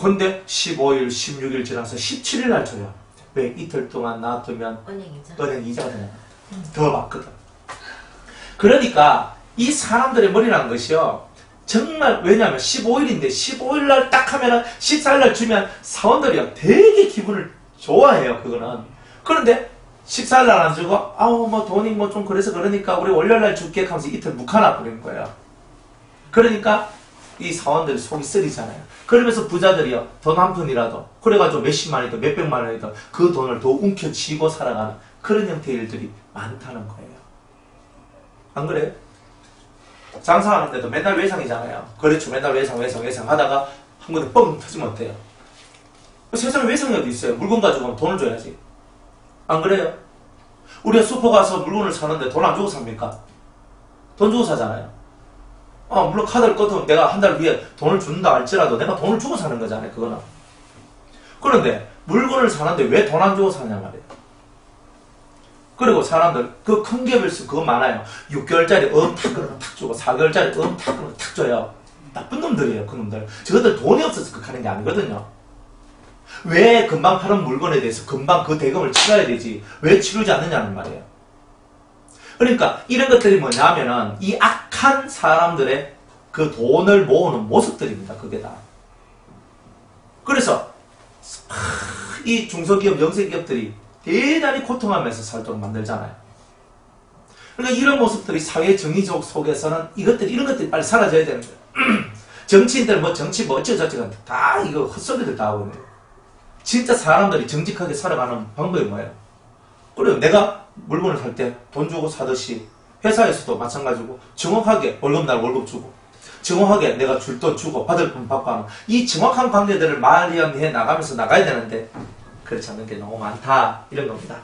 근데 15일, 16일 지나서 17일날 줘요. 왜? 이틀 동안 놔두면 은행 이자가 되잖아요. 더 받거든. 그러니까 이 사람들의 머리라는 것이요, 정말, 왜냐하면 15일인데 15일날 딱 하면은 14일날 주면 사원들이요 되게 기분을 좋아해요. 그거는. 그런데 14일날 안 주고, 돈이 좀 그래서 그러니까 우리 월요일날 줄게 하면서 이틀 묵혀놔 버리는 거예요. 그러니까 이 사원들이 속이 쓰리잖아요. 그러면서 부자들이요, 돈 한 푼이라도, 그래가지고 몇십만이든 몇백만원이든 그 돈을 더 움켜쥐고 살아가는 그런 형태의 일들이 많다는 거예요. 안 그래요? 장사하는 데도 맨날 외상이잖아요. 그렇죠. 맨날 외상 하다가 한 군데 뻥 터지면 어때요? 세상에 외상이 어디 있어요? 물건 가지고 가면 돈을 줘야지. 안 그래요? 우리가 슈퍼 가서 물건을 사는데 돈 안 주고 삽니까? 돈 주고 사잖아요. 물론 카드를 꺼두면 내가 한 달 위에 돈을 준다 할지라도 내가 돈을 주고 사는 거잖아요. 그거는. 그런데 물건을 사는데 왜 돈 안 주고 사냐 말이에요. 그리고 사람들 그 큰 갭을 그거 많아요. 6개월짜리 탁 주고 4개월짜리 탁 줘요. 나쁜 놈들이에요. 그 놈들. 저것들 돈이 없어서 그렇게 하는 게 아니거든요. 왜 금방 파는 물건에 대해서 금방 그 대금을 치러야 되지, 왜 치르지 않느냐는 말이에요. 그러니까 이런 것들이 뭐냐면은 이 악한 사람들의 그 돈을 모으는 모습들입니다. 그게 다. 그래서 이 중소기업, 영세기업들이 대단히 고통하면서 살도록 만들잖아요. 그러니까 이런 모습들이 사회 정의적 속에서는 이런 것들이 빨리 사라져야 되는 거예요. 정치인들 정치 어쩌고저쩌고 다 이거 헛소리들 다 하고 있는 거예요. 진짜 사람들이 정직하게 살아가는 방법이 뭐예요? 그래요. 내가 물건을 살 때 돈 주고 사듯이 회사에서도 마찬가지고 정확하게 월급날 월급 주고, 정확하게 내가 줄 돈 주고 받을 돈 받고 하는 이 정확한 관계들을 마련해 나가면서 나가야 되는데 그렇지 않는 게 너무 많다, 이런 겁니다.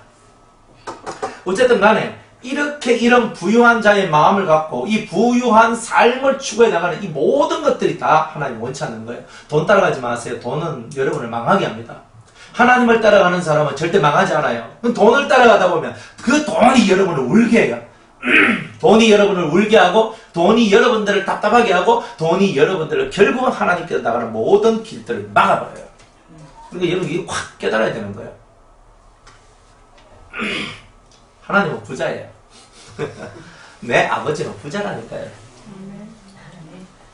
어쨌든 간에 이렇게 이런 부유한 자의 마음을 갖고 이 부유한 삶을 추구해 나가는 이 모든 것들이 다 하나님 원치 않는 거예요. 돈 따라가지 마세요. 돈은 여러분을 망하게 합니다. 하나님을 따라가는 사람은 절대 망하지 않아요. 돈을 따라가다 보면 그 돈이 여러분을 울게 해요. 돈이 여러분을 울게 하고 돈이 여러분들을 답답하게 하고 돈이 여러분들을 결국은 하나님께로 나가는 모든 길들을 막아버려요. 그러니까 여러분 이거 확 깨달아야 되는 거예요. 하나님은 부자예요. 내 아버지는 부자라니까요.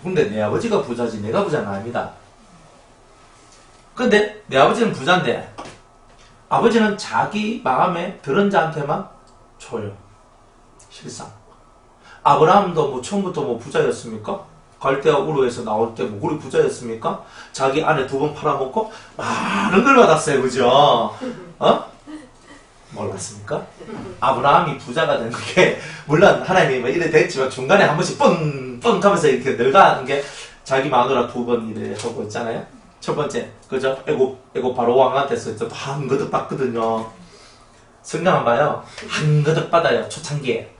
근데 내 아버지가 부자지 내가 부자는 아닙니다. 근데 내 아버지는 부자인데 아버지는 자기 마음에 들은 자한테만 줘요. 실상 아브라함도 뭐 처음부터 뭐 부자였습니까? 갈대아 우르에서 나올 때 뭐 우리 부자였습니까? 자기 아내 2번 팔아먹고 많은 걸 받았어요. 그죠? 어? 몰랐습니까? 아브라함이 부자가 된 게 물론 하나님이 뭐 이래 됐지만 중간에 한 번씩 뻥뻥 하면서 이렇게 늙어가는 게 자기 마누라 2번 이래 하고 있잖아요. 첫 번째 그죠? 애고 바로 왕한테서 한 거듭 받거든요. 성경 안 봐요. 한 거듭 받아요. 초창기에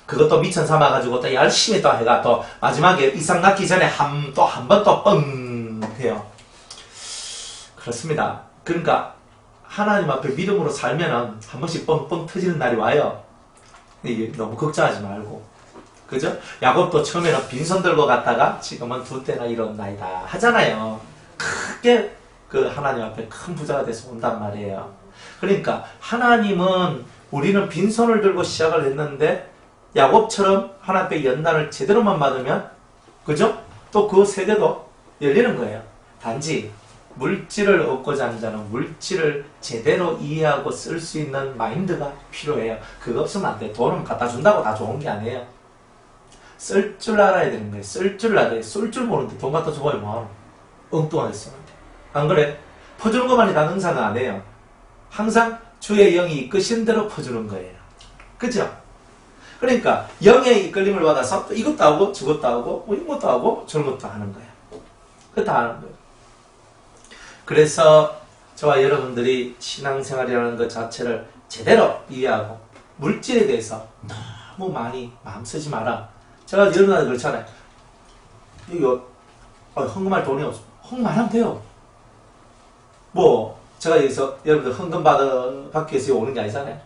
그것도 미천 삼아가지고 또 열심히 또 해가 또 마지막에 이삭 낳기 전에 또 한 번 또 뻥 해요. 그렇습니다. 그러니까 하나님 앞에 믿음으로 살면은 한 번씩 뻥뻥 터지는 날이 와요. 이게 너무 걱정하지 말고. 그죠? 야곱도 처음에는 빈손 들고 갔다가 지금은 2때나 일어나이다 하잖아요. 크게 그 하나님 앞에 큰 부자가 돼서 온단 말이에요. 그러니까 하나님은 우리는 빈손을 들고 시작을 했는데 야곱처럼 하나님 앞에 연단을 제대로만 받으면 그죠? 또 그 세대도 열리는 거예요. 단지 물질을 얻고자 하는 자는 물질을 제대로 이해하고 쓸 수 있는 마인드가 필요해요. 그거 없으면 안 돼. 돈은 갖다 준다고 다 좋은 게 아니에요. 쓸 줄 알아야 되는 거예요. 쓸 줄 알아야 돼. 쓸 줄 모르는데 돈 갖다 줘봐요. 뭐하노? 엉뚱하게 쓰는데. 안 그래? 퍼주는 것만이 다 능사는 안 해요. 항상 주의 영이 이끄신 대로 퍼주는 거예요. 그죠? 그러니까 영의 이끌림을 받아서 또 이것도 하고 저것도 하고 뭐 이것도 하고 저런 것도 하는 거예요. 그거 다 하는 거예요. 그래서 저와 여러분들이 신앙생활이라는 것 자체를 제대로 이해하고 물질에 대해서 너무 많이 마음 쓰지 마라. 제가 여러분한테 그렇잖아요. 이거 헌금할 돈이 없어. 헌금하면 돼요. 뭐 제가 여기서 여러분들 헌금 받기 위해서 오는 게 아니잖아요.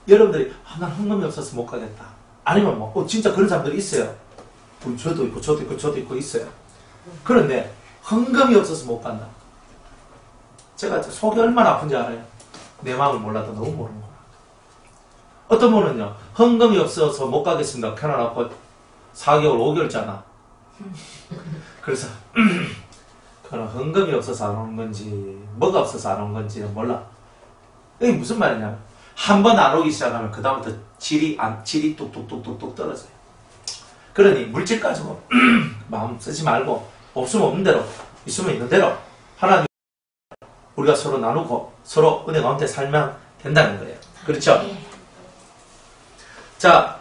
여러분들이 난 헌금이 없어서 못 가겠다. 아니면 뭐 진짜 그런 사람들이 있어요. 저도 있고 저도 있고 저도 있고 있어요. 그런데 헌금이 없어서 못 간다. 제가 속이 얼마나 아픈지 알아요? 내 마음을 몰라도 너무 모르는 거야. 어떤 분은요, 헌금이 없어서 못 가겠습니다. 켜놔놓고 4개월, 5개월잖아. 그래서, 그건 헌금이 없어서 안 오는 건지, 뭐가 없어서 안 오는 건지는 몰라. 이게 무슨 말이냐면, 한 번 안 오기 시작하면 그다음부터 질이 뚝뚝뚝뚝뚝 떨어져요. 그러니, 물질 가지고 마음 쓰지 말고, 없으면 없는 대로, 있으면 있는 대로, 하나님 우리가 서로 나누고 서로 은혜 가운데 살면 된다는 거예요. 그렇죠? 자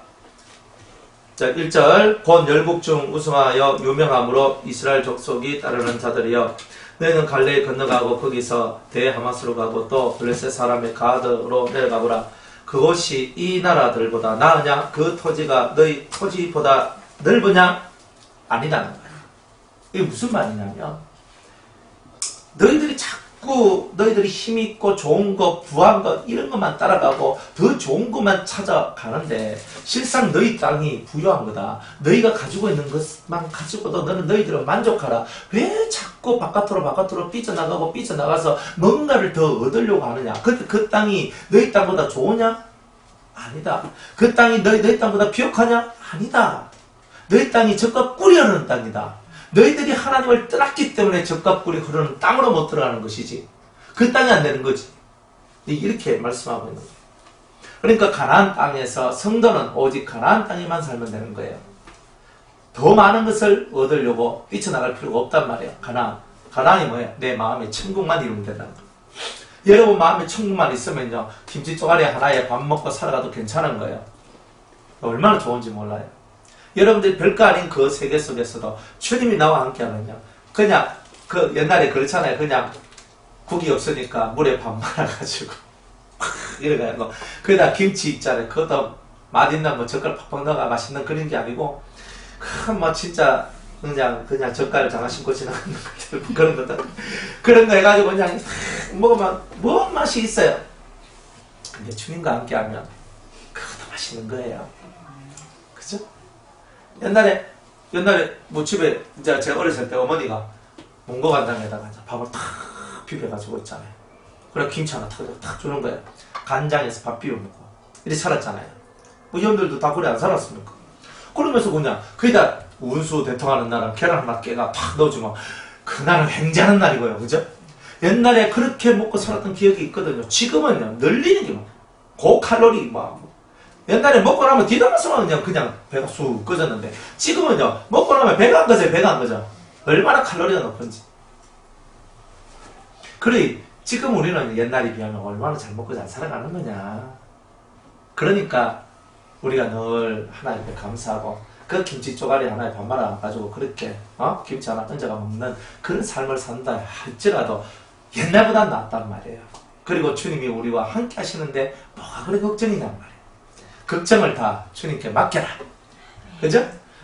1절 곧 열국 중 우승하여 유명함으로 이스라엘 족속이 따르는 자들이여 너희는 갈레에 건너가고 거기서 대하마스로 가고 또 블레셋 사람의 가드로 내려가보라. 그곳이 이 나라들보다 나으냐? 그 토지가 너희 토지보다 넓으냐? 아니다는 거예요. 이게 무슨 말이냐면 너희들이 자꾸 너희들이 힘있고 좋은 것, 부한 것 이런 것만 따라가고 더 좋은 것만 찾아가는데 실상 너희 땅이 부유한 거다. 너희가 가지고 있는 것만 가지고도 너는 너희들은 만족하라. 왜 자꾸 바깥으로 삐져나가서 뭔가를 더 얻으려고 하느냐. 그 땅이 너희 땅보다 좋으냐? 아니다. 그 땅이 너희 땅보다 비옥하냐? 아니다. 너희 땅이 젖과 꿀이 흐르는 땅이다. 너희들이 하나님을 떠났기 때문에 젖과 꿀이 흐르는 땅으로 못 들어가는 것이지 그 땅이 안 되는 거지. 이렇게 말씀하고 있는 거예요. 그러니까 가나안 땅에서 성도는 오직 가나안 땅에만 살면 되는 거예요. 더 많은 것을 얻으려고 뛰쳐나갈 필요가 없단 말이에요. 가나안이 뭐예요? 내 마음에 천국만 이루면 된다는 거예요. 여러분 마음에 천국만 있으면요 김치 쪼가리 하나에 밥 먹고 살아가도 괜찮은 거예요. 얼마나 좋은지 몰라요. 여러분들이 별거 아닌 그 세계 속에서도 주님이 나와 함께 하면요 그냥 그 옛날에 그렇잖아요. 그냥 국이 없으니까 물에 밥 말아가지고 이래가지고 거기다 김치 있잖아요. 그것도 맛있는 뭐 젓갈 팍팍 넣어가 맛있는 그런 게 아니고 뭐 진짜 그냥 젓갈 장화 신고 지나가는 것들 그런 것들 그런 거 해가지고 그냥 먹으면 뭔 맛이 있어요. 근데 주님과 함께하면 그것도 맛있는 거예요. 그죠? 옛날에 뭐 집에 이제 제가 어렸을 때 어머니가 몽고간장에다가 밥을 탁 비벼가지고 있잖아요. 그래 김치 하나 탁 주는 거예요. 간장에서 밥 비벼 먹고 이렇게 살았잖아요. 뭐 여러분들도 다 그래 안 살았습니까? 그러면서 그냥 거기다 운수 대통하는 날은 계란 하나 깨가 팍 넣어주면 그날은 횡재하는 날이고요. 그죠? 옛날에 그렇게 먹고 살았던 기억이 있거든요. 지금은요 늘리는 게 막 고칼로리 막 옛날에 먹고 나면 뒤돌아서면 그냥 배가 쑥 꺼졌는데 지금은요 먹고 나면 배가 안 꺼져요. 배가 안 꺼져. 얼마나 칼로리가 높은지. 그래 지금 우리는 옛날에 비하면 얼마나 잘 먹고 잘 살아가는 거냐. 그러니까 우리가 늘 하나님께 감사하고 그 김치 쪼가리 하나에 밥 말아가지고 그렇게 김치 하나 던져가 먹는 그런 삶을 산다 할지라도 옛날보다 낫단 말이에요. 그리고 주님이 우리와 함께 하시는데 뭐가 그래 걱정이냔 말이에요. 걱정을 다 주님께 맡겨라. 그죠?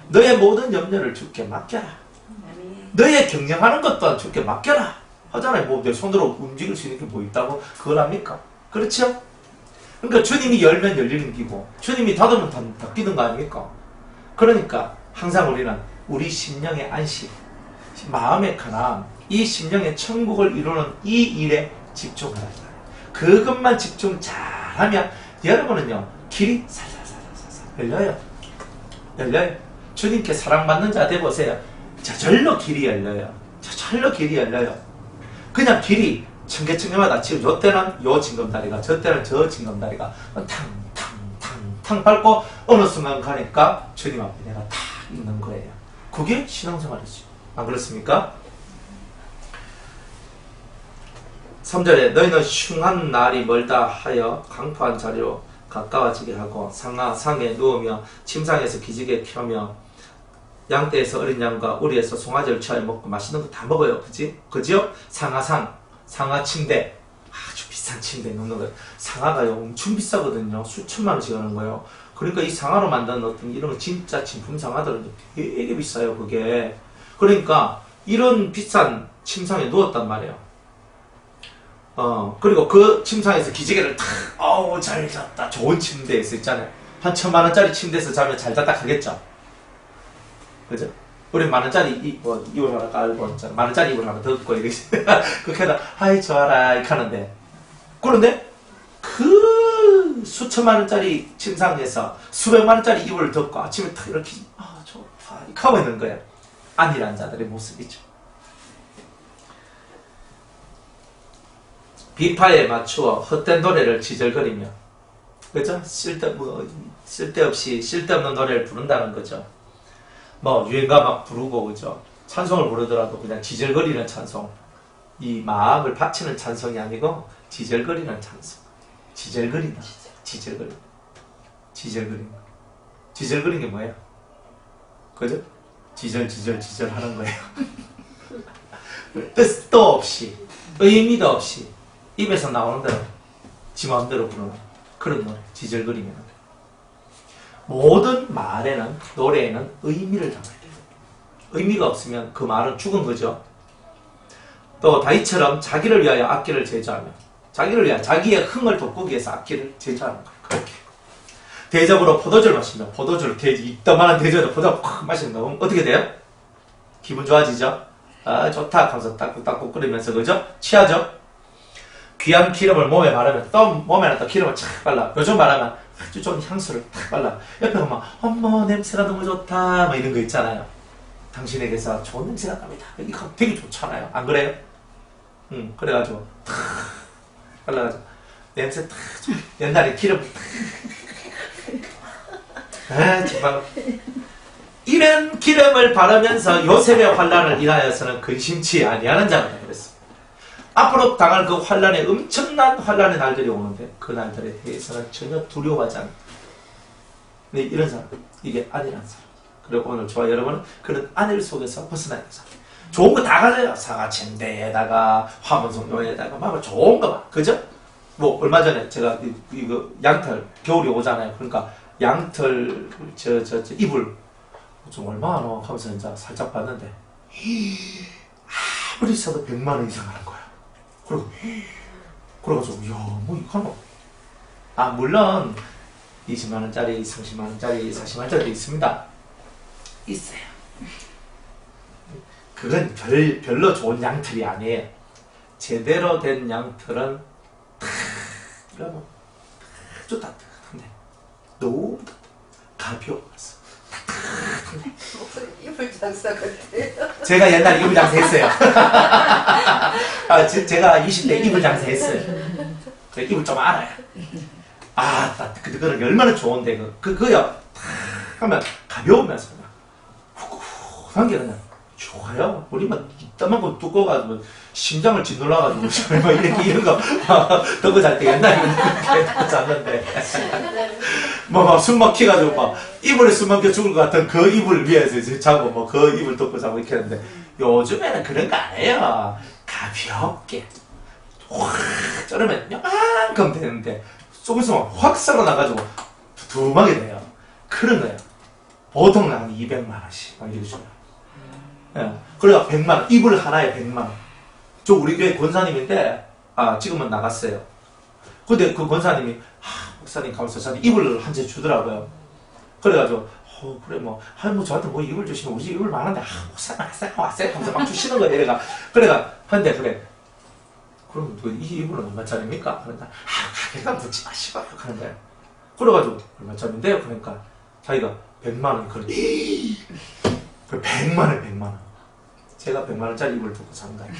너의 모든 염려를 주께 맡겨라. 너의 경영하는 것 또한 주께 맡겨라. 하잖아요. 뭐 내 손으로 움직일 수 있는 게 뭐 있다고 그걸 합니까? 그렇죠? 그러니까 주님이 열면 열리는 기고 주님이 닫으면 닫히는 거 아닙니까? 그러니까 항상 우리는 우리 심령의 안식, 마음의 편안, 이 심령의 천국을 이루는 이 일에 집중하라. 그것만 집중 잘하면 여러분은요 길이 살살살살살 열려요. 주님께 사랑받는 자 돼보세요. 저절로 길이 열려요. 저절로 길이 열려요. 그냥 길이 청개청개마다 지금 요 때는 요 징검다리가 저 때는 저 징검다리가 탕 밟고 어느 순간 가니까 주님 앞에 내가 탁 있는 거예요. 그게 신앙생활이죠. 안 그렇습니까? 3절에 너희는 흉한 날이 멀다 하여 강포한 자리로 가까워지게 하고 상에 누우며 침상에서 기지개 켜며 양떼에서 어린 양과 우리에서 송아지를 취하여 먹고 맛있는 거 다 먹어요. 그지요? 상하 침대 아주 비싼 침대 놓는 거예요. 상하가요 엄청 비싸거든요. 수천만 원씩 하는 거예요. 그러니까 이 상하로 만든 어떤 이런 거 진짜 진품 상하들은 되게 비싸요. 그게 그러니까 이런 비싼 침상에 누웠단 말이에요. 그리고 그 침상에서 기지개를 잘 잤다. 좋은 침대에서 있잖아요. 한 1,000만 원짜리 침대에서 자면 잘 잤다 하겠죠. 그죠? 우리 만원짜리 이불 하나 깔고 만원짜리 이불 하나 덮고 이렇게 그렇게 하다 아이 좋아라 이렇게 하는데 그런데 그 수천만 원짜리 침상에서 수백만 원짜리 이불을 덮고 아침에 탁 이렇게 좋다 이렇게 하고 있는 거예요. 안일한 자들의 모습이죠. 비파에 맞추어 헛된 노래를 지절거리며 그죠? 쓸데없는 노래를 부른다는 거죠. 뭐 유행가 막 부르고 그죠? 찬송을 부르더라도 그냥 지절거리는 찬송. 이 마음을 바치는 찬송이 아니고 지절거리는 찬송. 지절거리는 게 뭐예요? 그죠? 지절 하는 거예요. 뜻도 없이 의미도 없이 입에서 나오는 대로 지 마음대로 부르는 그런 노래. 지절거리면 모든 말에는 노래에는 의미를 담아야 돼요. 의미가 없으면 그 말은 죽은 거죠. 또 다윗처럼 자기를 위하여 악기를 제조하며 자기를 위하여 자기의 흥을 돋구기 위해서 악기를 제조하는 거예요. 그렇게 대접으로 포도주를 마시며 포도주를 이따만한 대접으로 포도주를 팍 마시는 거 어떻게 돼요? 기분 좋아지죠? 아 좋다 하면서 딱딱딱 끓이면서 그죠? 취하죠? 귀한 기름을 몸에 바르면 또 몸에는 또 기름을 착 발라. 요즘 말하면 아주 좋은 향수를 탁 발라. 옆에 보면 어머 냄새가 너무 좋다 뭐 이런 거 있잖아요. 당신에게서 좋은 냄새가 납니다. 이거 되게 좋잖아요. 안 그래요? 그래가지고 탁 발라가지고 냄새 탁 옛날에 기름 정말 이런 기름을 바르면서 요셉의 환난을 인하여서는 근심치 아니하는 자가 그랬어. 앞으로 당할 그 환난에 엄청난 환난의 날들이 오는데 그 날들에 대해서는 전혀 두려워하지 않는다. 근데 이런 사람, 이게 안일한 사람. 그리고 오늘 저와 여러분은 그런 안일 속에서 벗어나야 되는 사람. 좋은 거 다 가져요. 상하 침대에다가 화문성료에다가 막 좋은 거 막, 그죠? 뭐 얼마 전에 제가 이거 양털 겨울이 오잖아요. 그러니까 양털 저 이불 좀 얼마나 하면서 이제 살짝 봤는데 아무리 써도 100만 원 이상 하는 거야. 그래가지고 야뭐 이거 하나. 아 물론 20만 원짜리, 30만 원짜리, 40만 원짜리도 있습니다. 있어요. 그건 별로 좋은 양털이 아니에요. 제대로 된 양털은 뭐 아주 따뜻한데 너무 가벼웠어. 목소리 이불 장사 같아요. 제가 옛날에 이불 장사했어요. 제가 20대 이불 장사했어요. 그 이불 좀 알아요. 그거는 얼마나 좋은데 그거요. 하면 가벼우면서 후한 게 그냥 좋아요. 우리 막 이따만큼 두꺼워가지고 심장을 짓눌러가지고 막 이런 거 듣고 잘 때 옛날에 그렇게 잤는데 막 숨 막혀가지고 막 이불에 숨 막혀 죽을 것 같은 그 이불 위에서 이제 자고 뭐 그 이불 덮고 자고 이렇게 했는데 요즘에는 그런 거 안 해요. 가볍게 확 쩌르면 요만큼 되는데 조금 있으면 확 썰어나가지고 두툼하게 돼요. 그런 거예요. 보통 한 200만 원씩 막 이렇게 줘요. 예. 그래가 100만 원, 이불 하나에 100만 원. 저 우리 교회 권사님인데, 지금은 나갔어요. 근데 그 권사님이, 목사님 가면서 저한테 이불을 한 채 주더라고요. 그래가지고, 그래, 뭐 저한테 뭐 이불 주시면 우리 이불 많은데, 목사님 왔어요. 하면서 막 주시는 거예요. 얘가. 그래가, 근데 그래. 그럼 이 이불은 얼마짜리입니까? 그러니까, 가격은 묻지 마시고요. 하는 거예요. 그래가지고, 얼마짜리인데요? 그러니까, 자기가 100만 원, 그래. 100만 원, 100만 원. 제가 100만 원짜리 이불 두고 산 거예요.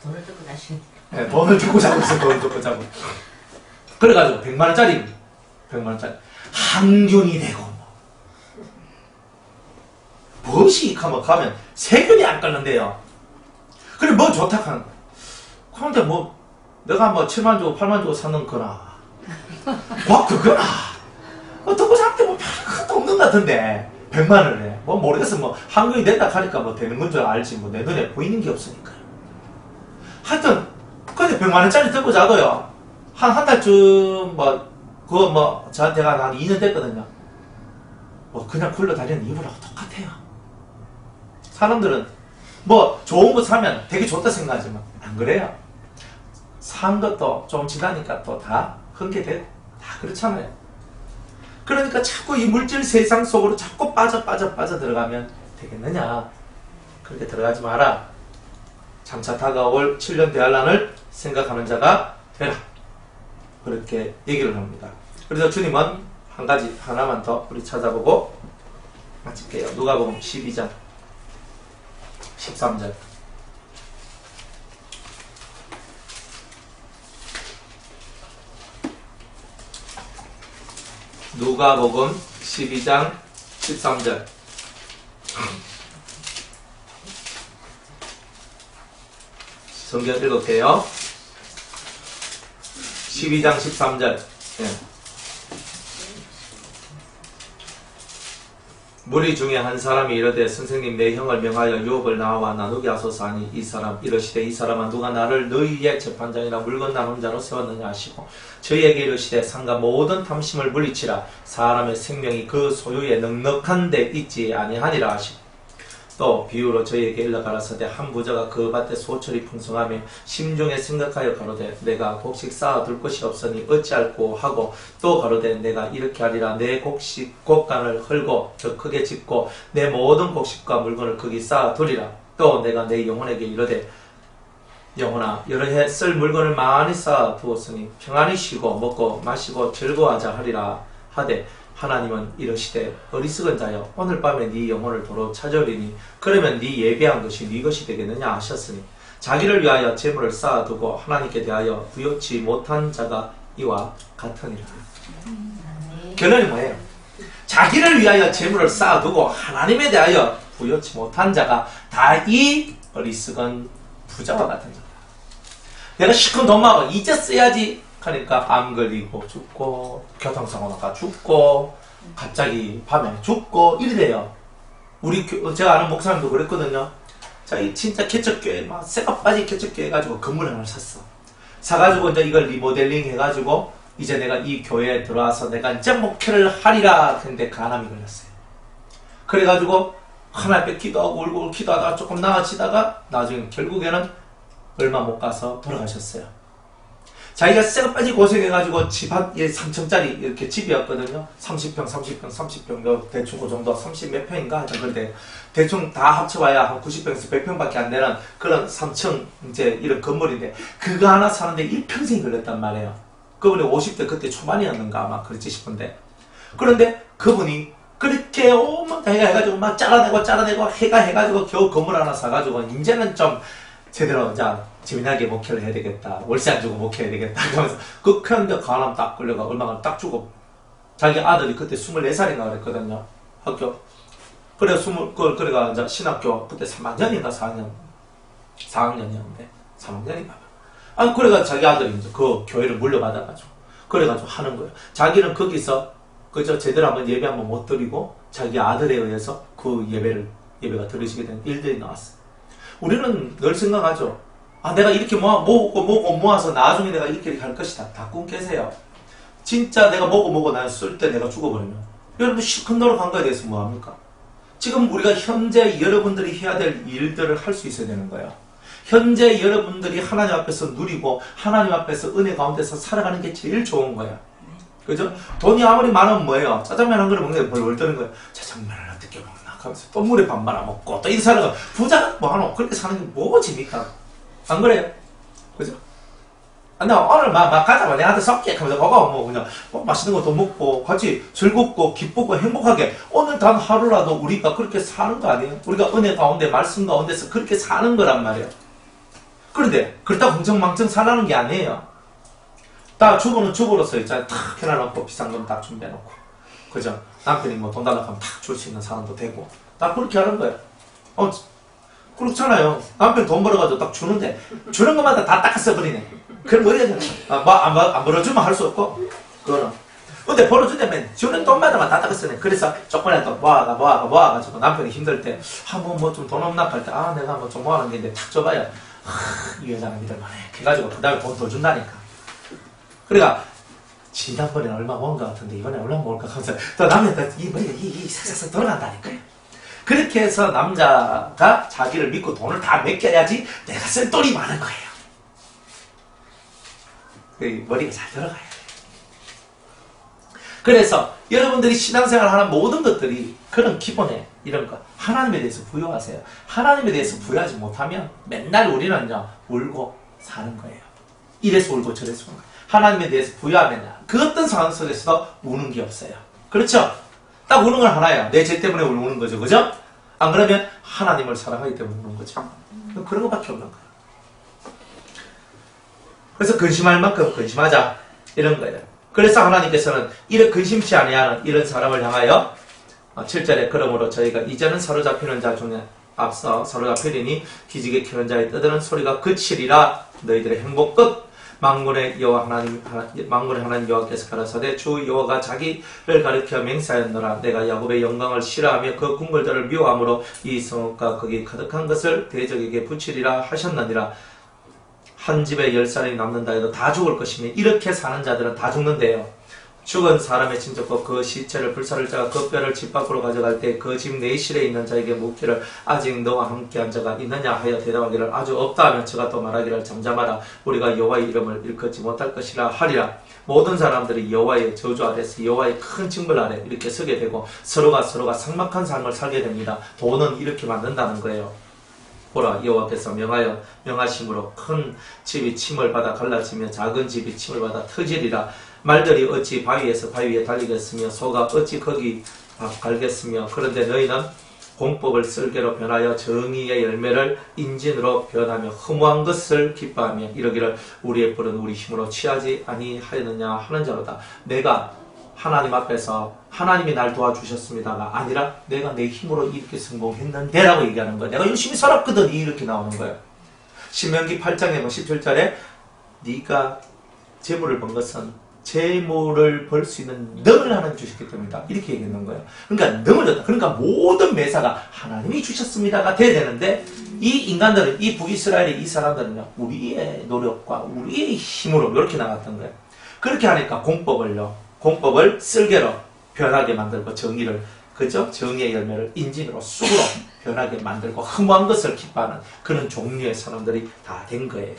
돈을 두고 나시니. 네, 돈을 두고 자고 있어요. 돈을 두고 자고. 그래가지고 100만 원짜리, 100만 원짜리 항균이 되고 무엇이 가면 세균이 안 끓는데요. 그래 뭐 좋다 하는 거야. 그런데 뭐 내가 뭐 7만 주고 8만 주고 사는 거나 그거나 듣고 자는데 뭐 별것도 없는 것 같은데 100만 원을 해. 뭐 모르겠어. 뭐 항균이 된다 하니까 뭐 되는 건 줄 알지. 뭐 내 눈에 보이는 게 없으니까요. 하여튼 근데 100만 원짜리 듣고 자도요. 한 달쯤 그거 저한테 한 2년 됐거든요. 뭐 그냥 굴러다니는 이불하고 똑같아요. 사람들은 뭐 좋은 거 사면 되게 좋다 생각하지만 안 그래요. 산 것도 좀 지나니까 또 다 흥게되고 다 그렇잖아요. 그러니까 자꾸 이 물질 세상 속으로 자꾸 빠져 들어가면 되겠느냐. 그렇게 들어가지 마라. 장차 다가올 7년 대환란을 생각하는 자가 되라. 그렇게 얘기를 합니다. 그래서 주님은 한 가지 하나만 더 우리 찾아보고 마칠게요. 누가복음 12장 13절. 누가복음 12장 13절. 성경 읽을게요. 12장 13절. 무리 중에 한 사람이 이르되 선생님 내 형을 명하여 유업을 나와 나누게 하소서 하니 이 사람 이르시되 이 사람은 누가 나를 너희의 재판장이라 물건 나눈 자로 세웠느냐 하시고 저희에게 이르시되 상가 모든 탐심을 물리치라 사람의 생명이 그 소유에 넉넉한 데 있지 아니하니라 하시고 또 비유로 저희에게 일러 가라사대 한 부자가 그 밭에 소철이 풍성하며 심중에 생각하여 가로되 내가 곡식 쌓아둘 것이 없으니 어찌할꼬 하고 또 가로되 내가 이렇게 하리라 내 곡간을 헐고 더 크게 짓고 내 모든 곡식과 물건을 거기 쌓아두리라 또 내가 내 영혼에게 이르되 영혼아 여러 해 쓸 물건을 많이 쌓아두었으니 평안히 쉬고 먹고 마시고 즐거워하자 하리라 하되 하나님은 이르시되 어리석은 자여 오늘 밤에 네 영혼을 도로 찾아오리니 그러면 네 예배한 것이 네 것이 되겠느냐 하셨으니 자기를 위하여 재물을 쌓아두고 하나님께 대하여 부요치 못한 자가 이와 같으니라. 결론이 뭐예요? 자기를 위하여 재물을 쌓아두고 하나님에 대하여 부요치 못한 자가 다 이 어리석은 부자와 같은 자다. 내가 시큰 돈 많아 이제 써야지 하니까 암 걸리고 죽고 교통사고 나가 죽고 갑자기 밤에 죽고 이래요. 제가 아는 목사님도 그랬거든요. 자기 진짜 개척교회 막 새가 빠진 개척교회 가지고 건물 하나를 샀어. 사가지고 이제 이걸 리모델링 해가지고 이제 내가 이 교회에 들어와서 내가 이제 목회를 하리라 했는데 간암이 걸렸어요. 그래가지고 하나 앞에 기도하고 울고 기도하다가 조금 나아지다가 나중에 결국에는 얼마 못 가서 돌아가셨어요. 자기가 쎄까지 고생해가지고 집 한 3층짜리 이렇게 집이었거든요. 30평 대충 그 정도 30 몇 평인가 하여튼 그런데 대충 다 합쳐봐야 한 90평에서 100평밖에 안 되는 그런 3층 이제 이런 건물인데 그거 하나 사는데 일평생이 걸렸단 말이에요. 그분이 50대 그때 초반이었는가 아마 그렇지 싶은데 그런데 그분이 그렇게 오만 해가 해가지고 막 잘라내고 해가 해가지고 겨우 건물 하나 사가지고 이제는 좀 제대로 자 재미나게 목회를 해야 되겠다. 월세 안 주고 목회해야 되겠다. 그러면서 그 큰데 간암 딱 걸려가 얼마나 딱 주고 자기 아들이 그때 24살인가 그랬거든요. 학교. 그래 그래가 이제 신학교 그때 3학년인가 4학년이었는데 3학년인가. 아니 그래가 자기 아들이 이제 그 교회를 물려받아가지고 그래가지고 하는 거예요. 자기는 거기서 그저 제대로 한번 예배 한번 못 드리고 자기 아들에 의해서 그 예배가 드려지게 된 일들이 나왔어요. 우리는 늘 생각하죠. 아, 내가 이렇게 모아서 나중에 내가 이렇게 할 것이다. 다 꿈 깨세요. 진짜 내가 모고 난 쓸 때 내가 죽어버리면 여러분 실컷 노력한 거에 대해서 뭐합니까? 지금 우리가 현재 여러분들이 해야 될 일들을 할 수 있어야 되는 거예요. 현재 여러분들이 하나님 앞에서 누리고 하나님 앞에서 은혜 가운데서 살아가는 게 제일 좋은 거예요. 그죠? 돈이 아무리 많으면 뭐예요? 짜장면 한 그릇 먹는데 벌벌 떠는 거예요. 짜장면을 어떻게 먹나? 하면서 또 물에 밥 말아 먹고 또 인사를 하고 부자가 뭐하노? 그렇게 사는 게 뭐집니까? 안 그래요? 그죠? 나 오늘 막 가자 내한테 섞게 하면서 거가 뭐 그냥 맛있는 것도 먹고 같이 즐겁고 기쁘고 행복하게 오늘 단 하루라도 우리가 그렇게 사는 거 아니에요? 우리가 은혜 가운데 말씀 가운데서 그렇게 사는 거란 말이에요. 그런데 그렇다고 흥청망청 살라는 게 아니에요. 다 주부는 주부로서 있잖아요. 탁 해놔놓고 비싼 건 딱 준비해놓고 그죠? 남편이 뭐 돈 달라고 하면 탁 줄 수 있는 사람도 되고 딱 그렇게 하는 거예요. 그렇잖아요. 남편 돈 벌어가지고 딱 주는데 주는 것마다 다 닦아 써버리네. 그럼 뭐 해야 되나? 안 벌어주면 할 수 없고 그거는. 근데 벌어준다면 주는 돈마다 다 닦아 쓰네. 그래서 조금이라도 모아가지고 남편이 힘들 때 한번 뭐 좀 돈 없나 할 때 내가 뭐 좀 모아놓은 게 있는데 탁 줘봐야 이 여자는 믿을만해. 그래가지고 그 다음에 돈 더 준다니까. 그러니까 지난번에는 얼마 모은 것 같은데 이번에 얼마 모을까 하면서 또 남자가 이 머리가 싹싹 돌아간다니까요. 그렇게 해서 남자가 자기를 믿고 돈을 다 맡겨야지 내가 쓸 돈이 많은 거예요. 머리가 잘 들어가야 돼요. 그래서 여러분들이 신앙생활 하는 모든 것들이 그런 기본에 이런 거 하나님에 대해서 부여하세요. 하나님에 대해서 부여하지 못하면 맨날 우리는요 울고 사는 거예요. 이래서 울고 저래서 우는 거예요. 하나님에 대해서 부여하면 그 어떤 상황 속에서도 우는 게 없어요. 그렇죠? 딱 우는 건 하나예요. 내 죄 때문에 우는 거죠. 그죠? 안 그러면 하나님을 사랑하기 때문에 우는 거죠. 그런 것밖에 없는 거예요. 그래서 근심할 만큼 근심하자. 이런 거예요. 그래서 하나님께서는 이런 근심치 아니하는 이런 사람을 향하여 7절에 그러므로 저희가 이제는 사로잡히는 자 중에 앞서 사로잡히리니 기지개 켜는 자의 떠드는 소리가 그치리라. 너희들의 행복 끝. 만군의 하나님 여호와께서 가라사대 주 여호와가 자기를 가리켜 맹세하였노라. 내가 야곱의 영광을 싫어하며 그 궁궐들을 미워함으로 이 성읍과 거기 가득한 것을 대적에게 붙이리라 하셨느니라. 한 집에 10사람이 남는다 해도 다 죽을 것이니 이렇게 사는 자들은 다 죽는데요. 죽은 사람의 친족과 그 시체를 불사를 자가 그 뼈를 집 밖으로 가져갈 때 그 집 내실에 있는 자에게 묻기를 아직 너와 함께한 자가 있느냐 하여 대답하기를 아주 없다 하면 저가 또 말하기를 잠잠하라. 우리가 여호와의 이름을 일컫지 못할 것이라 하리라. 모든 사람들이 여호와의 저주 아래서 여호와의 큰 징벌 아래 이렇게 서게 되고 서로가 삭막한 삶을 살게 됩니다. 돈은 이렇게 만든다는 거예요. 보라 여호와께서 명하심으로 큰 집이 침을 받아 갈라지며 작은 집이 침을 받아 터지리라. 말들이 어찌 바위에서 바위 위에 달리겠으며 소가 어찌 거기 갈겠으며 그런데 너희는 공법을 쓸개로 변하여 정의의 열매를 인진으로 변하며 허무한 것을 기뻐하며 이러기를 우리의 뿔은 우리 힘으로 취하지 아니하였느냐 하는 자로다. 내가 하나님 앞에서 하나님이 날 도와주셨습니다가 아니라 내가 내 힘으로 이렇게 성공했는데 라고 얘기하는 거야. 내가 열심히 살았거든 이렇게 나오는 거예요. 신명기 8장에 17절에 네가 재물을 번 것은 재물을 벌 수 있는 능을 하나님 주셨기 때문이다. 이렇게 얘기했는 거예요. 그러니까 능을 줬다. 그러니까 모든 매사가 하나님이 주셨습니다가 돼야 되는데 이 인간들은, 이 북이스라엘의 이 사람들은요, 우리의 노력과 우리의 힘으로 이렇게 나갔던 거예요. 그렇게 하니까 공법을 쓸개로 변하게 만들고 정의를, 그죠? 정의의 열매를 인진으로 쑥으로 변하게 만들고 허무한 것을 기뻐하는 그런 종류의 사람들이 다 된 거예요.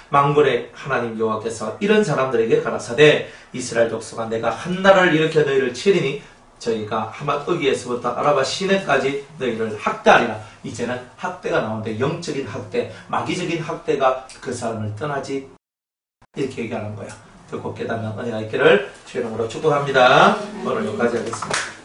만군의 하나님 여호와께서 이런 사람들에게 가라사대 이스라엘 족속아 내가 한 나라를 일으켜 너희를 치리니 저희가 하맛 어기에서부터 아라바 시내까지 너희를 학대하리라. 이제는 학대가 나오는데 영적인 학대, 마귀적인 학대가 그 사람을 떠나지, 이렇게 얘기하는 거예요. 듣고 깨닫는 은혜가 있기를 주의 이름으로 축복합니다. 오늘 여기까지 하겠습니다.